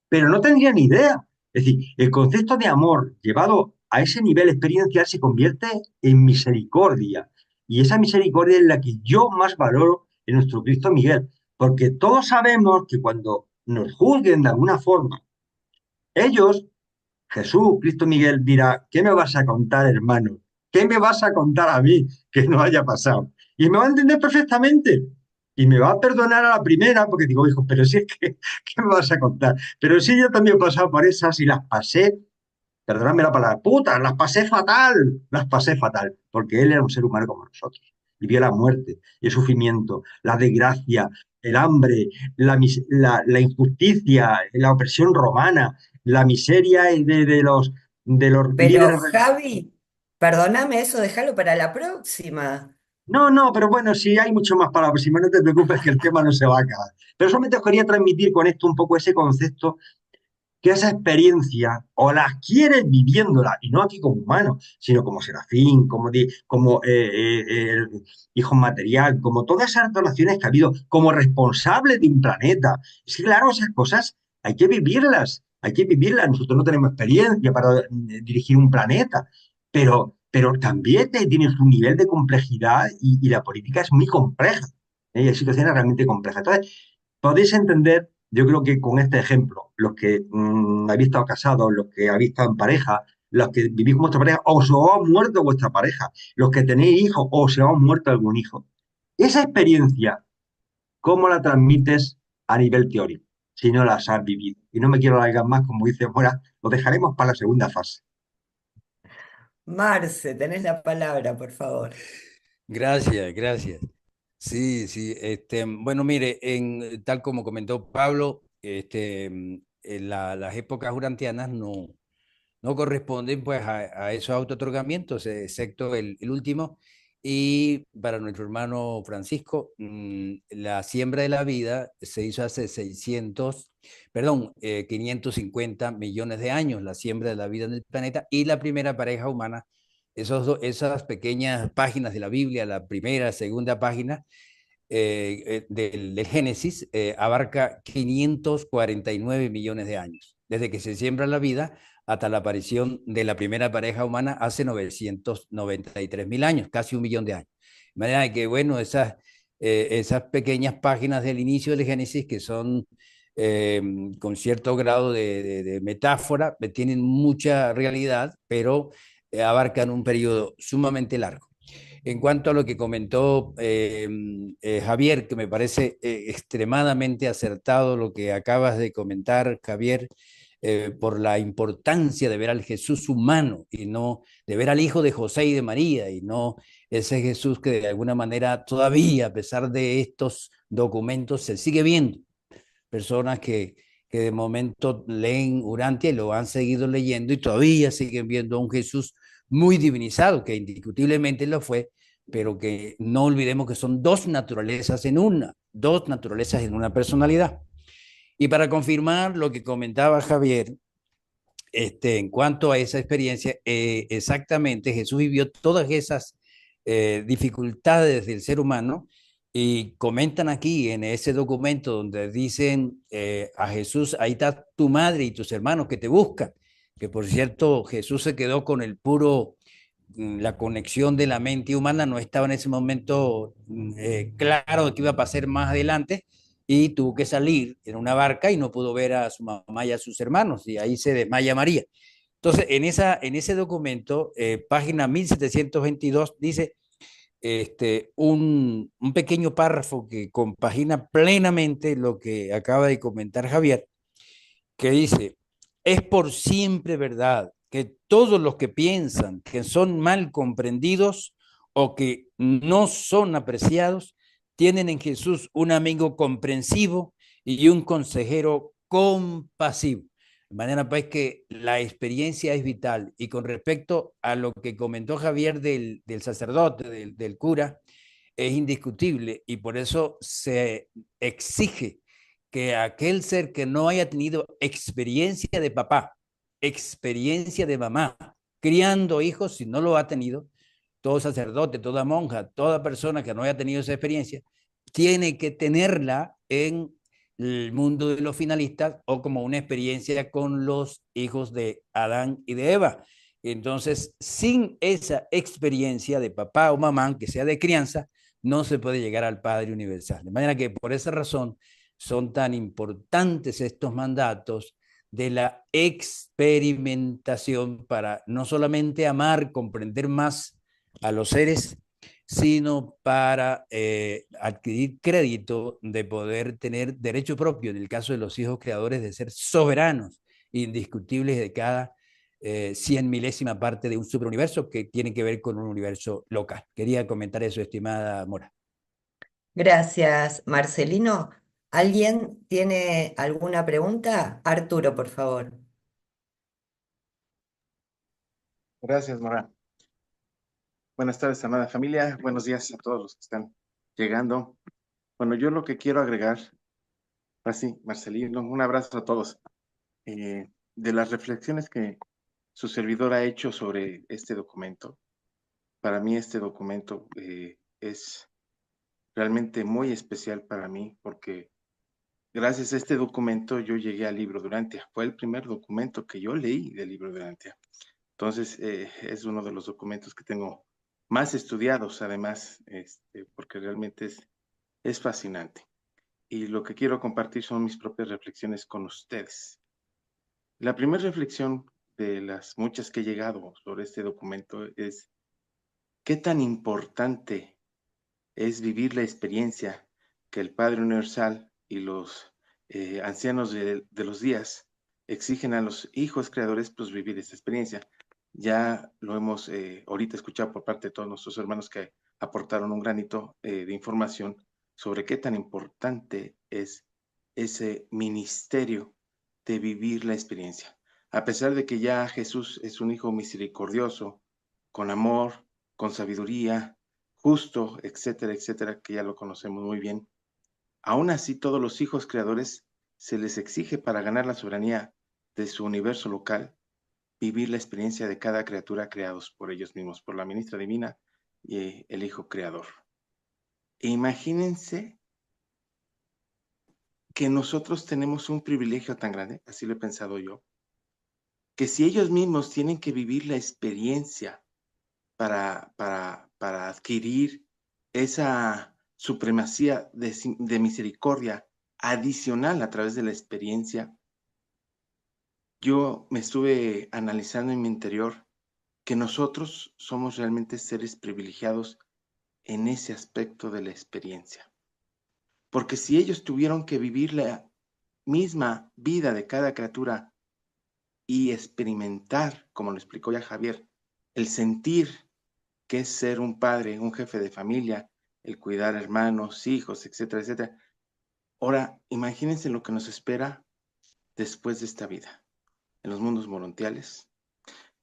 Pero no tendría ni idea. Es decir, el concepto de amor llevado a ese nivel experiencial se convierte en misericordia. Y esa misericordia es la que yo más valoro en nuestro Cristo Miguel. Porque todos sabemos que cuando nos juzguen de alguna forma, ellos, Jesús, Cristo Miguel, dirá, ¿qué me vas a contar, hermano? ¿Qué me vas a contar a mí que no haya pasado? Y me va a entender perfectamente. Y me va a perdonar a la primera, porque digo, hijo, pero si es que, ¿qué me vas a contar? Pero sí, yo también he pasado por esas y las pasé, perdóname la palabra, puta, las pasé fatal, porque él era un ser humano como nosotros. Y vio la muerte, el sufrimiento, la desgracia, el hambre, la injusticia, la opresión romana, la miseria de los Pero líderes. Javi, perdóname eso, déjalo para la próxima. No, no, pero bueno, sí hay mucho más para la próxima, no te preocupes que el tema no se va a acabar. Pero solamente os quería transmitir con esto un poco ese concepto que esa experiencia o la quieres viviéndola, y no aquí como humano, sino como serafín, como hijo material, como todas esas relaciones que ha habido, como responsable de un planeta. Es que claro, esas cosas hay que vivirlas, hay que vivirlas. Nosotros no tenemos experiencia para dirigir un planeta, pero también tienes un nivel de complejidad y la política es muy compleja. Hay situaciones realmente complejas. Entonces, podéis entender, yo creo que con este ejemplo, los que habéis estado casados, los que habéis estado en pareja, los que vivís con vuestra pareja, o se os ha muerto vuestra pareja, los que tenéis hijos, o se os ha muerto algún hijo. Esa experiencia, ¿cómo la transmites a nivel teórico? Si no las has vivido. Y no me quiero alargar más, como dice Mora, lo dejaremos para la segunda fase. Marce, tenés la palabra, por favor. Gracias, gracias. Sí, sí. Bueno, mire, tal como comentó Pablo, las épocas urantianas no corresponden pues a esos autootorgamientos, excepto el último. Y para nuestro hermano Francisco, la siembra de la vida se hizo hace 550 millones de años, la siembra de la vida en el planeta, y la primera pareja humana, esas pequeñas páginas de la Biblia, la primera, segunda página, del Génesis, abarca 549 millones de años, desde que se siembra la vida hasta la aparición de la primera pareja humana hace 993.000 años, casi 1 millón de años. De manera que, bueno, esas pequeñas páginas del inicio del Génesis, que son eh, con cierto grado de metáfora, tienen mucha realidad, pero abarcan un periodo sumamente largo. En cuanto a lo que comentó Javier, que me parece extremadamente acertado lo que acabas de comentar, Javier, por la importancia de ver al Jesús humano y no de ver al hijo de José y de María y no ese Jesús que de alguna manera todavía, a pesar de estos documentos, se sigue viendo. Personas que de momento leen Urantia y lo han seguido leyendo y todavía siguen viendo a un Jesús muy divinizado, que indiscutiblemente lo fue, pero que no olvidemos que son dos naturalezas en una personalidad. Y para confirmar lo que comentaba Javier, en cuanto a esa experiencia, exactamente Jesús vivió todas esas dificultades del ser humano y comentan aquí en ese documento donde dicen a Jesús, ahí está tu madre y tus hermanos que te buscan, que por cierto Jesús se quedó con el puro la conexión de la mente humana, no estaba en ese momento claro de qué iba a pasar más adelante y tuvo que salir en una barca y no pudo ver a su mamá y a sus hermanos y ahí se desmaya María. Entonces, en ese documento, página 1722, dice un pequeño párrafo que compagina plenamente lo que acaba de comentar Javier, que dice, es por siempre verdad que todos los que piensan que son mal comprendidos o que no son apreciados, tienen en Jesús un amigo comprensivo y un consejero compasivo. De manera pues que la experiencia es vital. Y con respecto a lo que comentó Javier del sacerdote, del cura, es indiscutible y por eso se exige que aquel ser que no haya tenido experiencia de papá, experiencia de mamá, criando hijos, si no lo ha tenido, todo sacerdote, toda monja, toda persona que no haya tenido esa experiencia, tiene que tenerla en el mundo de los finalistas o como una experiencia con los hijos de Adán y de Eva. Entonces, sin esa experiencia de papá o mamá, que sea de crianza, no se puede llegar al Padre Universal. De manera que por esa razón son tan importantes estos mandatos de la experimentación para no solamente amar, comprender más a los seres, sino para adquirir crédito de poder tener derecho propio, en el caso de los hijos creadores, de ser soberanos, indiscutibles de cada 100 milésima parte de un superuniverso que tiene que ver con un universo local. Quería comentar eso, estimada Mora. Gracias, Marcelino. ¿Alguien tiene alguna pregunta? Arturo, por favor. Gracias, Nora. Buenas tardes, amada familia. Buenos días a todos los que están llegando. Bueno, yo lo que quiero agregar, así, Marcelino, un abrazo a todos. De las reflexiones que su servidor ha hecho sobre este documento, para mí este documento es realmente muy especial para mí porque gracias a este documento yo llegué al libro de Urantia. Fue el primer documento que yo leí del libro de Urantia. Entonces, es uno de los documentos que tengo más estudiados, además, porque realmente es fascinante. Y lo que quiero compartir son mis propias reflexiones con ustedes. La primera reflexión de las muchas que he llegado sobre este documento es qué tan importante es vivir la experiencia que el Padre Universal y los ancianos de los días exigen a los hijos creadores, pues vivir esta experiencia. Ya lo hemos ahorita escuchado por parte de todos nuestros hermanos que aportaron un granito de información sobre qué tan importante es ese ministerio de vivir la experiencia. A pesar de que ya Jesús es un hijo misericordioso, con amor, con sabiduría, justo, etcétera, etcétera, que ya lo conocemos muy bien, aún así todos los hijos creadores se les exige para ganar la soberanía de su universo local, vivir la experiencia de cada criatura creados por ellos mismos, por la ministra divina y el Hijo Creador. E imagínense que nosotros tenemos un privilegio tan grande, así lo he pensado yo, que si ellos mismos tienen que vivir la experiencia para adquirir esa supremacía de misericordia adicional a través de la experiencia, yo me estuve analizando en mi interior que nosotros somos realmente seres privilegiados en ese aspecto de la experiencia. Porque si ellos tuvieron que vivir la misma vida de cada criatura y experimentar, como lo explicó ya Javier, el sentir que es ser un padre, un jefe de familia, el cuidar hermanos, hijos, etcétera, etcétera. Ahora, imagínense lo que nos espera después de esta vida, en los mundos morontiales,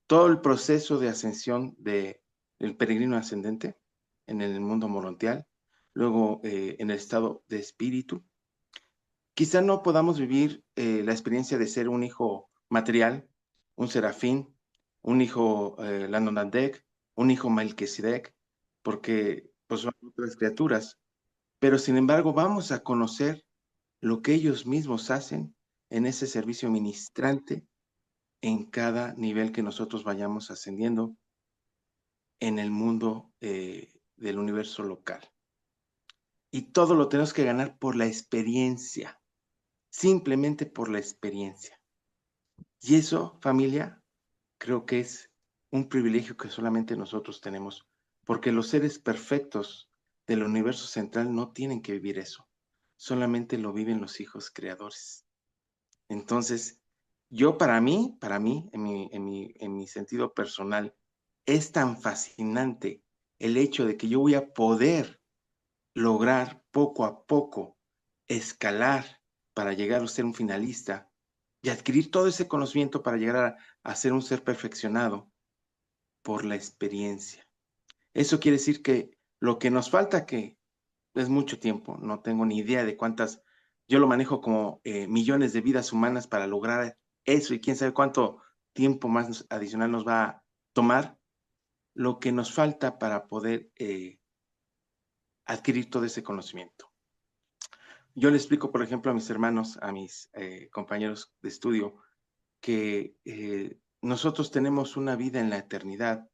todo el proceso de ascensión del peregrino ascendente en el mundo morontial, luego en el estado de espíritu. Quizá no podamos vivir la experiencia de ser un hijo material, un serafín, un hijo Landonadek, un hijo Melquisedec, porque pues, son otras criaturas, pero sin embargo vamos a conocer lo que ellos mismos hacen en ese servicio ministrante en cada nivel que nosotros vayamos ascendiendo en el mundo del universo local. Y todo lo tenemos que ganar por la experiencia, simplemente por la experiencia. Y eso, familia, creo que es un privilegio que solamente nosotros tenemos, porque los seres perfectos del universo central no tienen que vivir eso, solamente lo viven los hijos creadores. Entonces, yo para mí, en mi sentido personal, es tan fascinante el hecho de que yo voy a poder lograr poco a poco escalar para llegar a ser un finalista y adquirir todo ese conocimiento para llegar a ser un ser perfeccionado por la experiencia. Eso quiere decir que lo que nos falta, que es mucho tiempo, no tengo ni idea de cuántas, yo lo manejo como millones de vidas humanas para lograr eso y quién sabe cuánto tiempo más adicional nos va a tomar, lo que nos falta para poder adquirir todo ese conocimiento. Yo le explico, por ejemplo, a mis hermanos, a mis compañeros de estudio, que nosotros tenemos una vida en la eternidad,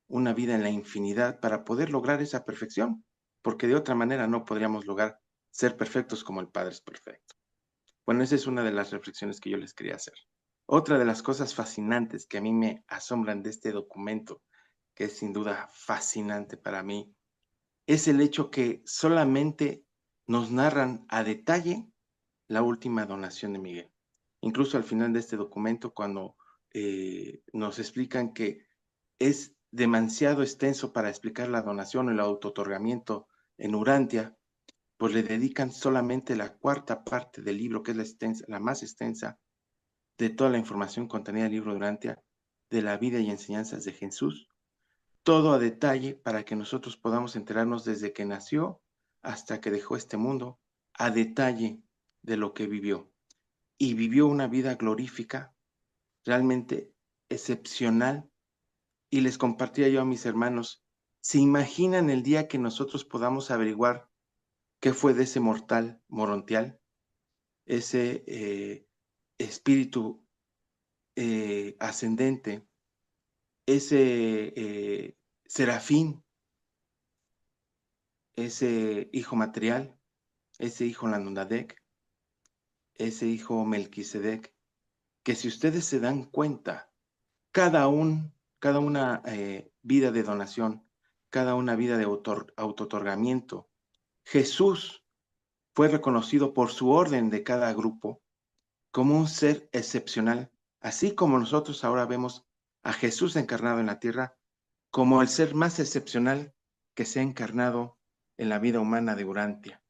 una vida en la infinidad para poder lograr esa perfección, porque de otra manera no podríamos lograr ser perfectos como el Padre es perfecto. Bueno, esa es una de las reflexiones que yo les quería hacer. Otra de las cosas fascinantes que a mí me asombran de este documento, que es sin duda fascinante para mí, es el hecho que solamente nos narran a detalle la última donación de Miguel. Incluso al final de este documento, cuando nos explican que es demasiado extenso para explicar la donación o el autootorgamiento en Urantia, pues le dedican solamente la cuarta parte del libro, que es la más extensa de toda la información contenida en el libro de Urantia, de la vida y enseñanzas de Jesús, todo a detalle para que nosotros podamos enterarnos desde que nació hasta que dejó este mundo, a detalle de lo que vivió. Y vivió una vida glorífica, realmente excepcional. Y les compartía yo a mis hermanos, ¿se imaginan el día que nosotros podamos averiguar qué fue de ese mortal morontial, ese espíritu ascendente, ese serafín, ese hijo material, ese hijo Landonadek, ese hijo Melquisedec, que si ustedes se dan cuenta, cada una vida de donación, cada una vida de autootorgamiento, Jesús fue reconocido por su orden de cada grupo como un ser excepcional, así como nosotros ahora vemos a Jesús encarnado en la tierra como el ser más excepcional que se ha encarnado en la vida humana de Urantia.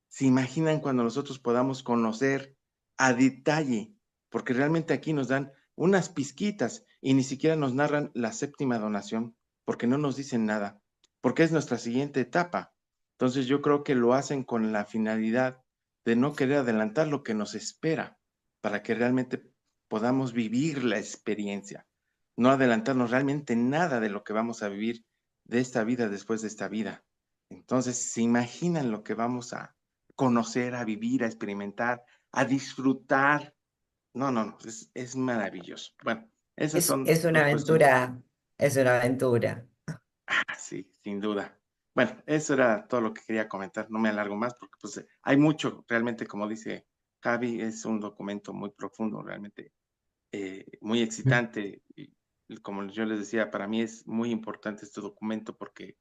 ¿Se imaginan cuando nosotros podamos conocer a detalle? Porque realmente aquí nos dan unas pizquitas y ni siquiera nos narran la séptima donación, porque no nos dicen nada, porque es nuestra siguiente etapa. Entonces yo creo que lo hacen con la finalidad de no querer adelantar lo que nos espera, para que realmente podamos vivir la experiencia, no adelantarnos realmente nada de lo que vamos a vivir de esta vida después de esta vida. Entonces, ¿se imaginan lo que vamos a conocer, a vivir, a experimentar, a disfrutar? No, no, no, es maravilloso. Bueno, esas son Es una dos cuestiones. aventura, es una aventura. Sí, sin duda. Bueno, eso era todo lo que quería comentar. No me alargo más porque pues hay mucho, realmente, como dice Javi, es un documento muy profundo, realmente muy excitante. Y como yo les decía, para mí es muy importante este documento porque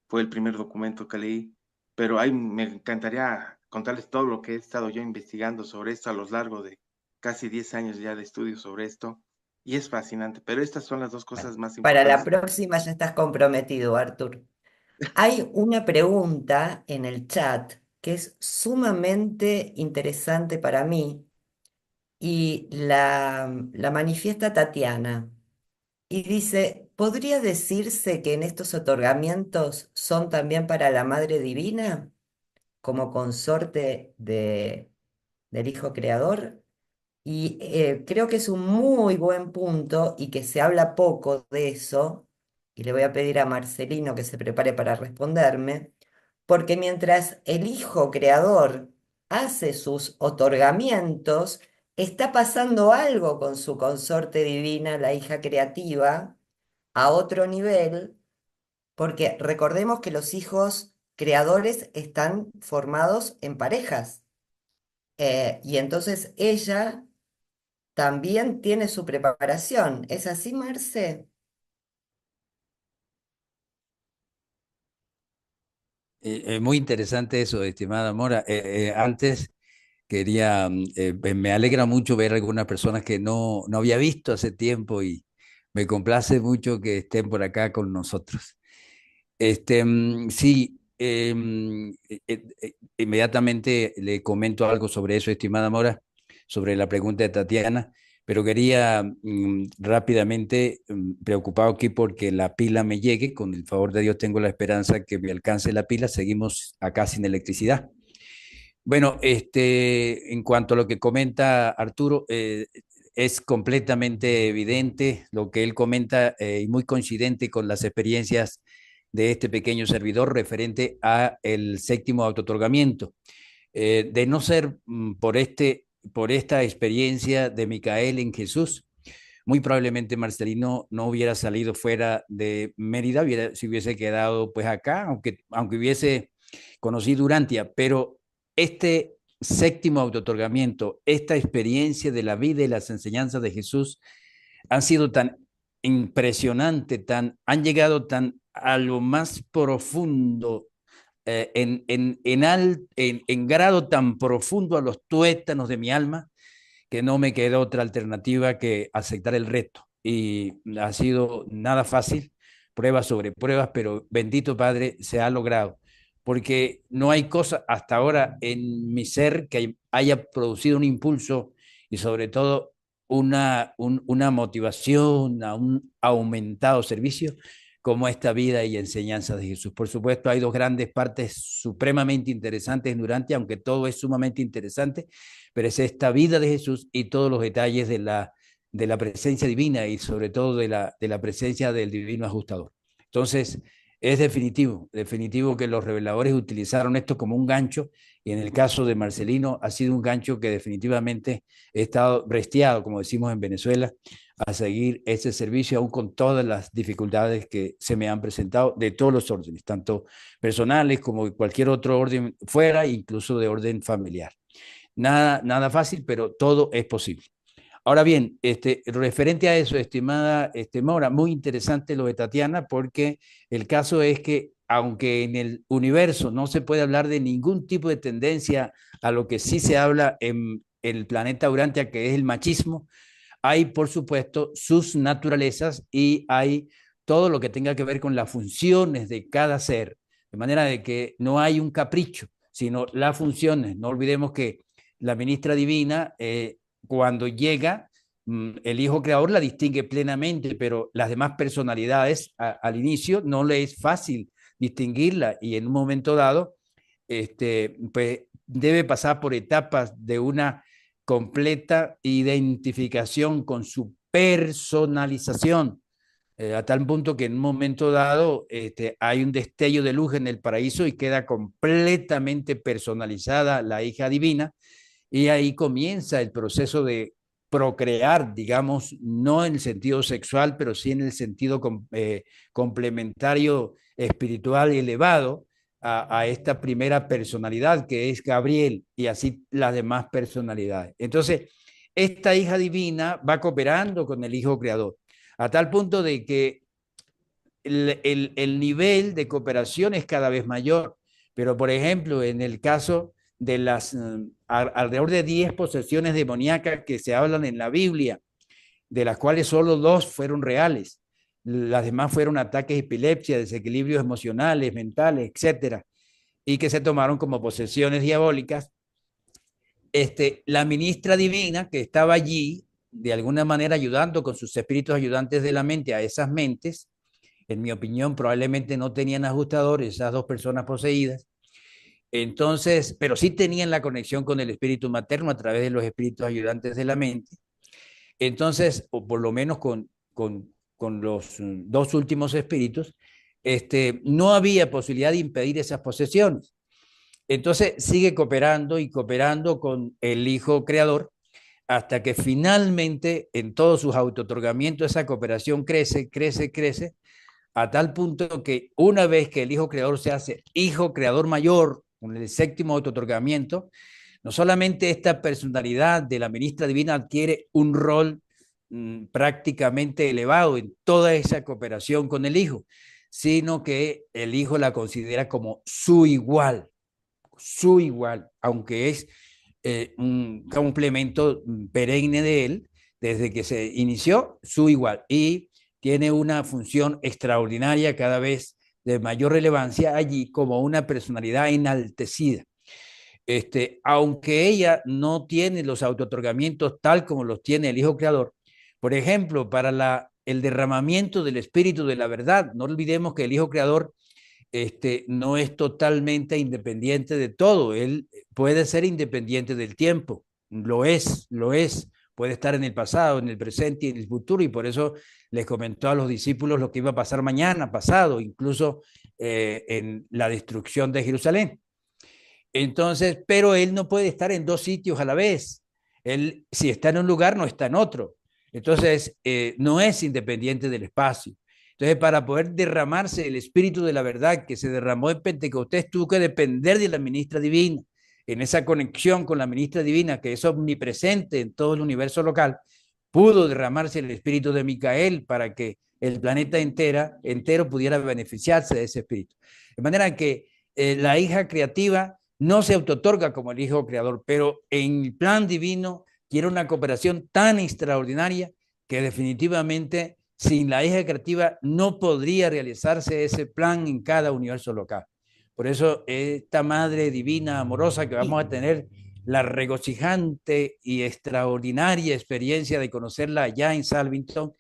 fue el primer documento que leí, pero ahí me encantaría contarles todo lo que he estado yo investigando sobre esto a lo largo de casi 10 años ya de estudio sobre esto, y es fascinante, pero estas son las dos cosas más Para la importantes. próxima ya estás comprometido, Artur. Hay una pregunta en el chat que es sumamente interesante para mí y la manifiesta Tatiana. Y dice, ¿podría decirse que en estos otorgamientos son también para la Madre Divina como consorte del Hijo Creador? Y creo que es un muy buen punto y que se habla poco de eso. Y le voy a pedir a Marcelino que se prepare para responderme, porque mientras el Hijo Creador hace sus otorgamientos, está pasando algo con su consorte divina, la hija creativa, a otro nivel, porque recordemos que los hijos creadores están formados en parejas. Y entonces ella también tiene su preparación. ¿Es así, Marce? Muy interesante eso, estimada Mora. Antes quería, me alegra mucho ver algunas personas que no había visto hace tiempo y me complace mucho que estén por acá con nosotros. Sí, inmediatamente le comento algo sobre eso, estimada Mora, sobre la pregunta de Tatiana, pero quería rápidamente, preocupado aquí porque la pila me llegue, con el favor de Dios tengo la esperanza que me alcance la pila, seguimos acá sin electricidad. Bueno, en cuanto a lo que comenta Arturo, es completamente evidente lo que él comenta y muy coincidente con las experiencias de este pequeño servidor referente a el séptimo autootorgamiento. De no ser por esta experiencia de Micael en Jesús, muy probablemente Marcelino no hubiera salido fuera de Mérida, se hubiese quedado pues acá, aunque hubiese conocido Urantia, pero este séptimo autootorgamiento, esta experiencia de la vida y las enseñanzas de Jesús han sido tan impresionantes, han llegado tan a lo más profundo, en grado tan profundo a los tuétanos de mi alma, que no me quedó otra alternativa que aceptar el reto. Y ha sido nada fácil, pruebas sobre pruebas, pero bendito Padre, se ha logrado. Porque no hay cosa hasta ahora en mi ser que haya producido un impulso y sobre todo una motivación a un aumentado servicio como esta vida y enseñanza de Jesús. Por supuesto, hay dos grandes partes supremamente interesantes durante, aunque todo es sumamente interesante, pero es esta vida de Jesús y todos los detalles de la presencia divina y sobre todo de la presencia del divino ajustador. Entonces, es definitivo que los reveladores utilizaron esto como un gancho y en el caso de Marcelino ha sido un gancho que definitivamente he estado resteado, como decimos en Venezuela, a seguir ese servicio aún con todas las dificultades que se me han presentado de todos los órdenes, tanto personales como de cualquier otro orden fuera, incluso de orden familiar. Nada fácil, pero todo es posible. Ahora bien, referente a eso, estimada Mora, muy interesante lo de Tatiana, porque el caso es que, aunque en el universo no se puede hablar de ningún tipo de tendencia a lo que sí se habla en el planeta Urantia, que es el machismo, hay, por supuesto, sus naturalezas y hay todo lo que tenga que ver con las funciones de cada ser, de manera de que no hay un capricho, sino las funciones. No olvidemos que la ministra divina, cuando llega, el Hijo Creador la distingue plenamente, pero las demás personalidades al inicio no le es fácil distinguirla y en un momento dado pues, debe pasar por etapas de una completa identificación con su personalización, a tal punto que en un momento dado hay un destello de luz en el paraíso y queda completamente personalizada la hija divina, y ahí comienza el proceso de procrear, digamos, no en el sentido sexual, pero sí en el sentido complementario espiritual y elevado a esta primera personalidad que es Gabriel, y así las demás personalidades. Entonces, esta hija divina va cooperando con el Hijo Creador, a tal punto de que el nivel de cooperación es cada vez mayor. Pero, por ejemplo, en el caso de las alrededor de 10 posesiones demoníacas que se hablan en la Biblia, de las cuales solo 2 fueron reales, las demás fueron ataques de epilepsia, desequilibrios emocionales, mentales, etcétera, y que se tomaron como posesiones diabólicas. La ministra divina que estaba allí, de alguna manera ayudando con sus espíritus ayudantes de la mente a esas mentes, en mi opinión, probablemente no tenían ajustadores esas 2 personas poseídas. Entonces, pero sí tenían la conexión con el espíritu materno a través de los espíritus ayudantes de la mente. Entonces, o por lo menos con los 2 últimos espíritus, no había posibilidad de impedir esas posesiones. Entonces, sigue cooperando y cooperando con el Hijo Creador hasta que finalmente en todos sus autootorgamientos esa cooperación crece, crece, crece, a tal punto que una vez que el Hijo Creador se hace Hijo Creador Mayor, con el 7º autootorgamiento, no solamente esta personalidad de la ministra divina adquiere un rol prácticamente elevado en toda esa cooperación con el Hijo, sino que el Hijo la considera como su igual, aunque es un complemento perenne de él, desde que se inició, su igual. Y tiene una función extraordinaria cada vez de mayor relevancia allí como una personalidad enaltecida. Aunque ella no tiene los autootorgamientos tal como los tiene el Hijo Creador, por ejemplo, para el derramamiento del Espíritu de la verdad, no olvidemos que el Hijo Creador no es totalmente independiente de todo, él puede ser independiente del tiempo, lo es, puede estar en el pasado, en el presente y en el futuro, y por eso les comentó a los discípulos lo que iba a pasar mañana, pasado, incluso en la destrucción de Jerusalén. Entonces, pero él no puede estar en 2 sitios a la vez. Él, si está en un lugar, no está en otro. Entonces, no es independiente del espacio. Entonces, para poder derramarse el espíritu de la verdad que se derramó en Pentecostés, tuvo que depender de la ministra divina. En esa conexión con la ministra divina, que es omnipresente en todo el universo local, pudo derramarse el espíritu de Micael para que el planeta entero pudiera beneficiarse de ese espíritu. De manera que la hija creativa no se autotorga como el Hijo Creador, pero en el plan divino quiere una cooperación tan extraordinaria que definitivamente sin la hija creativa no podría realizarse ese plan en cada universo local. Por eso esta Madre Divina, amorosa, que vamos a tener la regocijante y extraordinaria experiencia de conocerla allá en Salvington,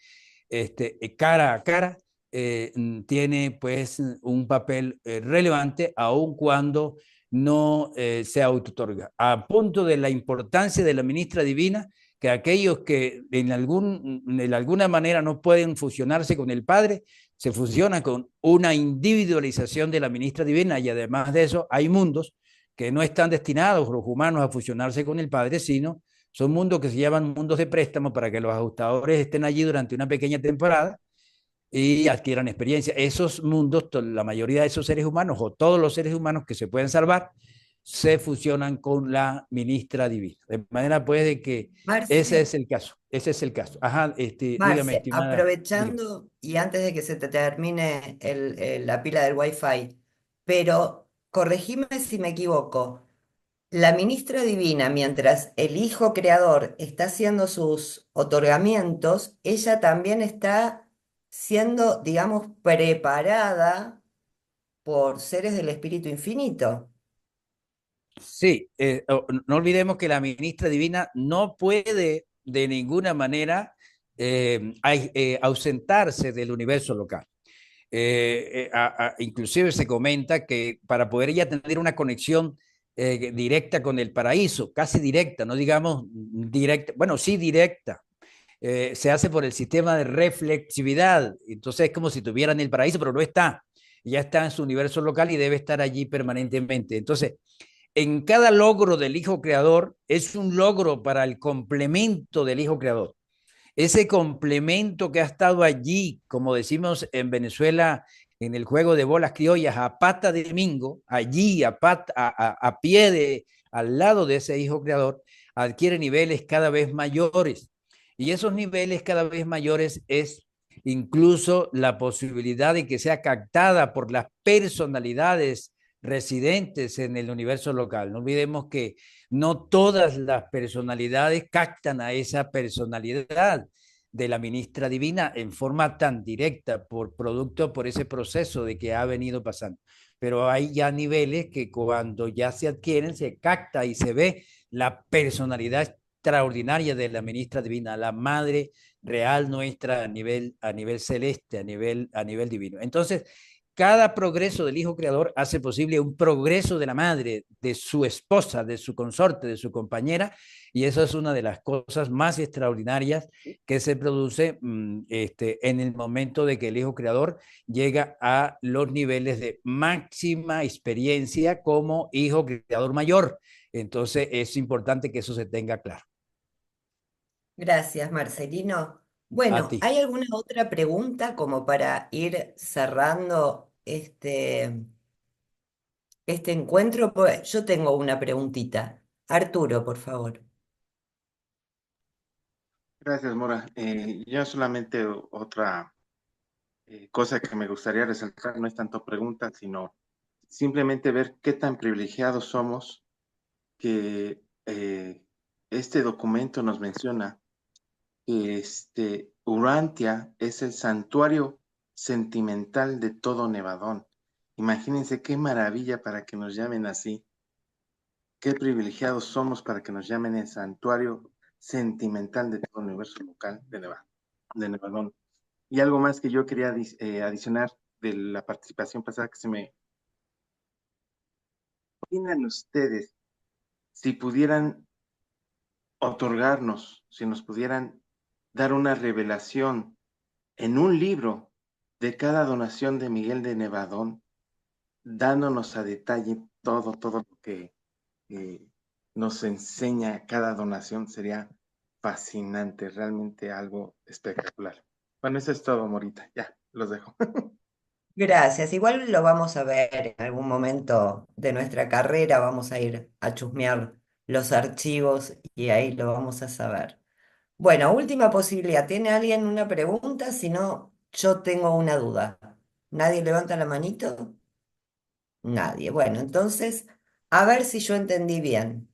cara a cara, tiene pues un papel relevante, aun cuando no se autotorga, a punto de la importancia de la ministra divina, que aquellos que de alguna manera no pueden fusionarse con el Padre, se fusiona con una individualización de la ministra divina, y además de eso hay mundos que no están destinados los humanos a fusionarse con el Padre, sino son mundos que se llaman mundos de préstamo para que los ajustadores estén allí durante una pequeña temporada y adquieran experiencia. Esos mundos, la mayoría de esos seres humanos o todos los seres humanos que se pueden salvar, se fusionan con la ministra divina. De manera pues de que Marce, ese es el caso, ese es el caso. Ajá, dígame, Marce, estimada. Dígame. aprovechando y antes de que se te termine la pila del Wi-Fi, pero corregime si me equivoco. La ministra divina, mientras el Hijo Creador está haciendo sus otorgamientos, ella también está siendo, digamos, preparada por seres del espíritu infinito. Sí, no olvidemos que la ministra divina no puede de ninguna manera ausentarse del universo local. Inclusive se comenta que para poder ella tener una conexión directa con el paraíso, casi directa, no digamos directa, bueno, sí directa, se hace por el sistema de reflexividad. Entonces es como si tuvieran el paraíso, pero no está. Ya está en su universo local y debe estar allí permanentemente. Entonces, en cada logro del Hijo Creador es un logro para el complemento del Hijo Creador. Ese complemento que ha estado allí, como decimos en Venezuela, en el juego de bolas criollas, a pata de mingo, allí a pie al lado de ese Hijo Creador, adquiere niveles cada vez mayores. Y esos niveles cada vez mayores es incluso la posibilidad de que sea captada por las personalidades residentes en el universo local. No olvidemos que no todas las personalidades captan a esa personalidad de la ministra divina en forma tan directa por ese proceso de que ha venido pasando. Pero hay ya niveles que cuando ya se adquieren se capta y se ve la personalidad extraordinaria de la ministra divina, la madre real nuestra a nivel celeste, a nivel divino. Entonces, cada progreso del Hijo Creador hace posible un progreso de la madre, de su esposa, de su consorte, de su compañera, y eso es una de las cosas más extraordinarias que se produce en el momento de que el Hijo Creador llega a los niveles de máxima experiencia como Hijo Creador mayor. Entonces es importante que eso se tenga claro. Gracias, Marcelino. A Bueno, ti. ¿hay alguna otra pregunta como para ir cerrando este encuentro? Pues yo tengo una preguntita. Arturo, por favor. Gracias, Mora. Yo solamente otra cosa que me gustaría resaltar, no es tanto pregunta, sino simplemente ver qué tan privilegiados somos que este documento nos menciona que Urantia es el santuario sentimental de todo Nevadón. Imagínense qué maravilla para que nos llamen así. Qué privilegiados somos para que nos llamen el santuario sentimental de todo el universo local de Nevadón. Y algo más que yo quería adicionar de la participación pasada que se me... ¿Imaginan ustedes si pudieran otorgarnos, si nos pudieran dar una revelación en un libro de cada donación de Miguel de Nevadón, dándonos a detalle todo lo que nos enseña cada donación? Sería fascinante, realmente algo espectacular. Bueno, eso es todo, Morita. Ya, los dejo. Gracias. Igual lo vamos a ver en algún momento de nuestra carrera. Vamos a ir a chusmear los archivos y ahí lo vamos a saber. Bueno, última posibilidad. ¿Tiene alguien una pregunta? Si no, yo tengo una duda. ¿Nadie levanta la manito? Nadie. Bueno, entonces, a ver si yo entendí bien.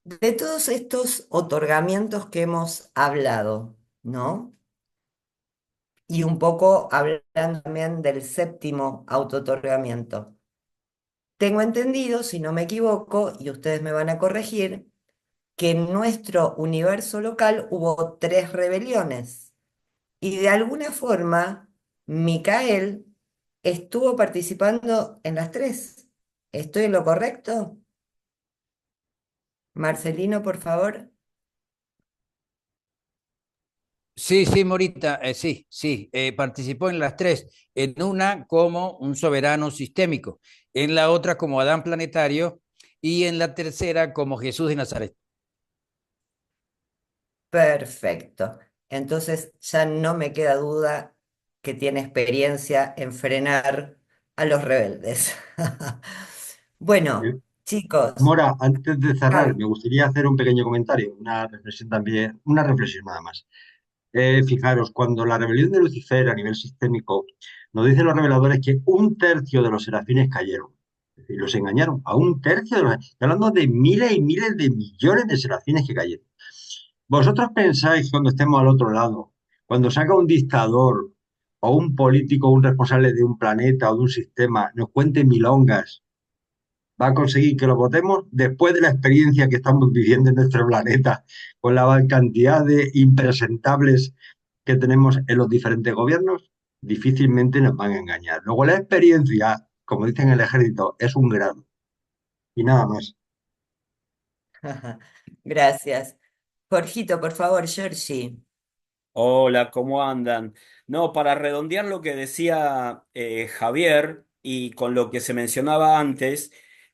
De todos estos otorgamientos que hemos hablado, ¿no? Y un poco hablando también del séptimo autootorgamiento. Tengo entendido, si no me equivoco, y ustedes me van a corregir, que en nuestro universo local hubo tres rebeliones. Y de alguna forma, Micael estuvo participando en las tres. ¿Estoy en lo correcto? Marcelino, por favor. Sí, sí, Morita, sí, participó en las tres, en una como un soberano sistémico, en la otra como Adán planetario y en la tercera como Jesús de Nazaret. Perfecto. Entonces ya no me queda duda que tiene experiencia en frenar a los rebeldes. Eh, Bueno, chicos, Mora, antes de cerrar, ah, me gustaría hacer un pequeño comentario, una reflexión también, una reflexión nada más. Fijaros, cuando la rebelión de Lucifer a nivel sistémico nos dicen los reveladores que un tercio de los serafines cayeron, es decir, los engañaron a un tercio de los... Estoy hablando de miles y miles de millones de serafines que cayeron. ¿Vosotros pensáis cuando estemos al otro lado, cuando salga un dictador o un político, un responsable de un planeta o de un sistema nos cuente milongas, va a conseguir que lo votemos después de la experiencia que estamos viviendo en nuestro planeta, con la cantidad de impresentables que tenemos en los diferentes gobiernos, difícilmente nos van a engañar. Luego la experiencia, como dicen en el ejército, es un grado y nada más. Gracias. Jorgito, por favor, Georgie. Hola, ¿cómo andan? No, para redondear lo que decía Javier y con lo que se mencionaba antes,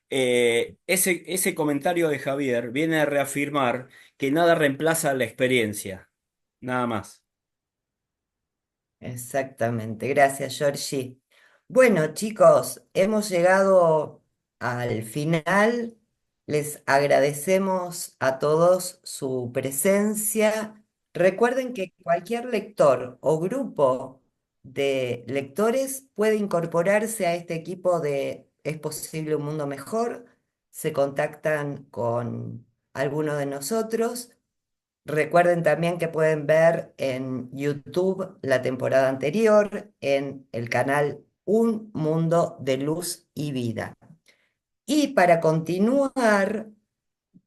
ese comentario de Javier viene a reafirmar que nada reemplaza la experiencia, nada más. Exactamente, gracias, Georgie. Bueno, chicos, hemos llegado al final. Les agradecemos a todos su presencia. Recuerden que cualquier lector o grupo de lectores puede incorporarse a este equipo de Es posible un mundo mejor. Se contactan con alguno de nosotros. Recuerden también que pueden ver en YouTube la temporada anterior en el canal Un Mundo de Luz y Vida. Y para continuar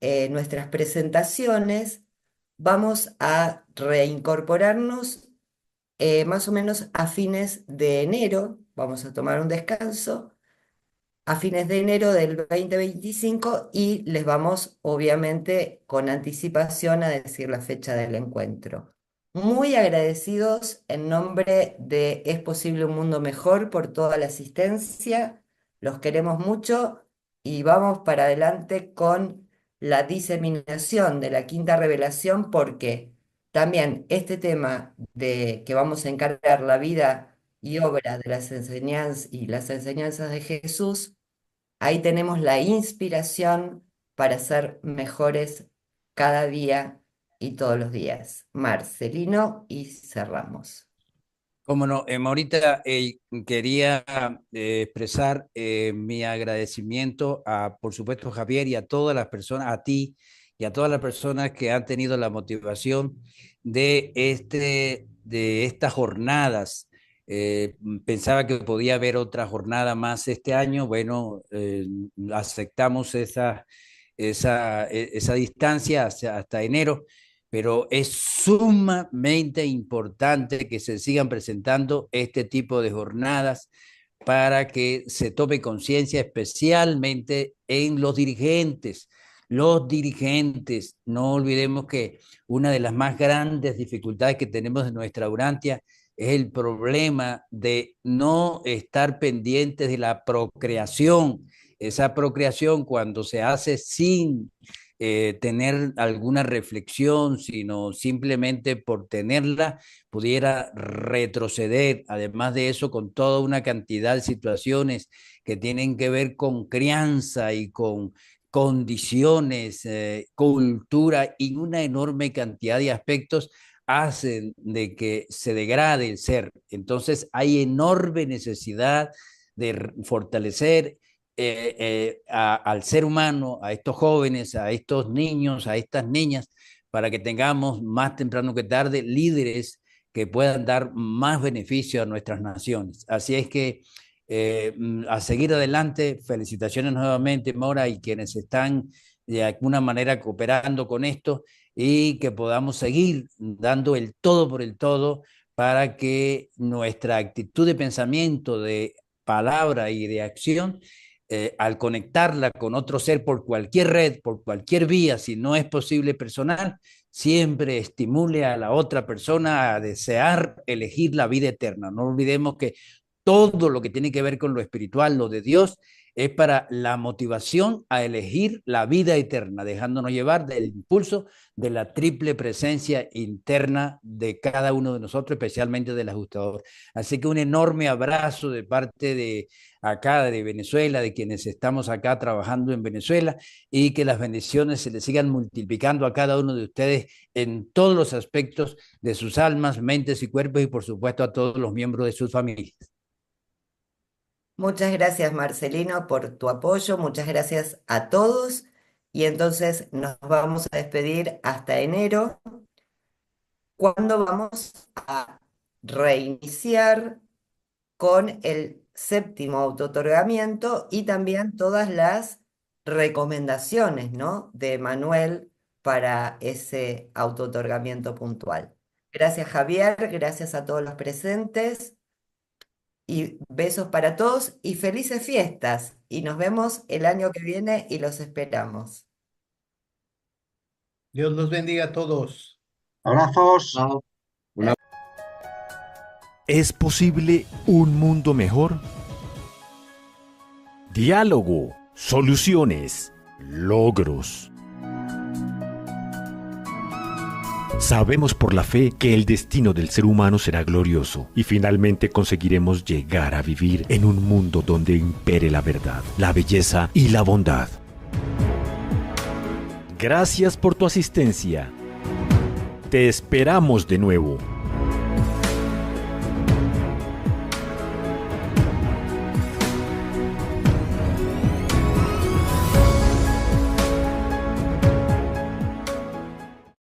nuestras presentaciones, vamos a reincorporarnos más o menos a fines de enero. Vamos a tomar un descanso a fines de enero del 2025 y les vamos, obviamente, con anticipación a decir la fecha del encuentro. Muy agradecidos en nombre de Es posible un mundo mejor por toda la asistencia. Los queremos mucho y vamos para adelante con la diseminación de la quinta revelación porque también este tema de que vamos a encargar la vida y obra de las enseñanzas y las enseñanzas de Jesús. Ahí tenemos la inspiración para ser mejores cada día y todos los días. Marcelino y cerramos. Como no, ahorita quería expresar mi agradecimiento a, por supuesto, Javier y a todas las personas, a ti y a todas las personas que han tenido la motivación de estas jornadas. Pensaba que podía haber otra jornada más este año. Bueno, aceptamos esa distancia hasta enero, pero es sumamente importante que se sigan presentando este tipo de jornadas para que se tome conciencia especialmente en los dirigentes. Los dirigentes, no olvidemos que una de las más grandes dificultades que tenemos en nuestra Urantia es el problema de no estar pendientes de la procreación. Esa procreación cuando se hace sin tener alguna reflexión, sino simplemente por tenerla, pudiera retroceder. Además de eso, con toda una cantidad de situaciones que tienen que ver con crianza y con condiciones, cultura y una enorme cantidad de aspectos hacen de que se degrade el ser. Entonces hay enorme necesidad de fortalecer al ser humano, a estos jóvenes, a estos niños, a estas niñas, para que tengamos más temprano que tarde líderes que puedan dar más beneficio a nuestras naciones. Así es que a seguir adelante, felicitaciones nuevamente, Mora, y quienes están de alguna manera cooperando con esto y que podamos seguir dando el todo por el todo para que nuestra actitud de pensamiento, de palabra y de acción al conectarla con otro ser por cualquier red, por cualquier vía, si no es posible personal, siempre estimule a la otra persona a desear elegir la vida eterna. No olvidemos que todo lo que tiene que ver con lo espiritual, lo de Dios, es para la motivación a elegir la vida eterna, dejándonos llevar del impulso de la triple presencia interna de cada uno de nosotros, especialmente del ajustador. Así que un enorme abrazo de parte de acá, de Venezuela, de quienes estamos acá trabajando en Venezuela, y que las bendiciones se les sigan multiplicando a cada uno de ustedes en todos los aspectos de sus almas, mentes y cuerpos, y por supuesto a todos los miembros de sus familias. Muchas gracias, Marcelino, por tu apoyo. Muchas gracias a todos. Y entonces nos vamos a despedir hasta enero, cuando vamos a reiniciar con el séptimo autootorgamiento y también todas las recomendaciones, ¿no?, de Manuel para ese autootorgamiento puntual. Gracias, Javier, gracias a todos los presentes y besos para todos y felices fiestas. Y nos vemos el año que viene y los esperamos. Dios los bendiga a todos. Abrazos. ¿Es posible un mundo mejor? Diálogo, soluciones, logros. Sabemos por la fe que el destino del ser humano será glorioso y finalmente conseguiremos llegar a vivir en un mundo donde impere la verdad, la belleza y la bondad. Gracias por tu asistencia. Te esperamos de nuevo.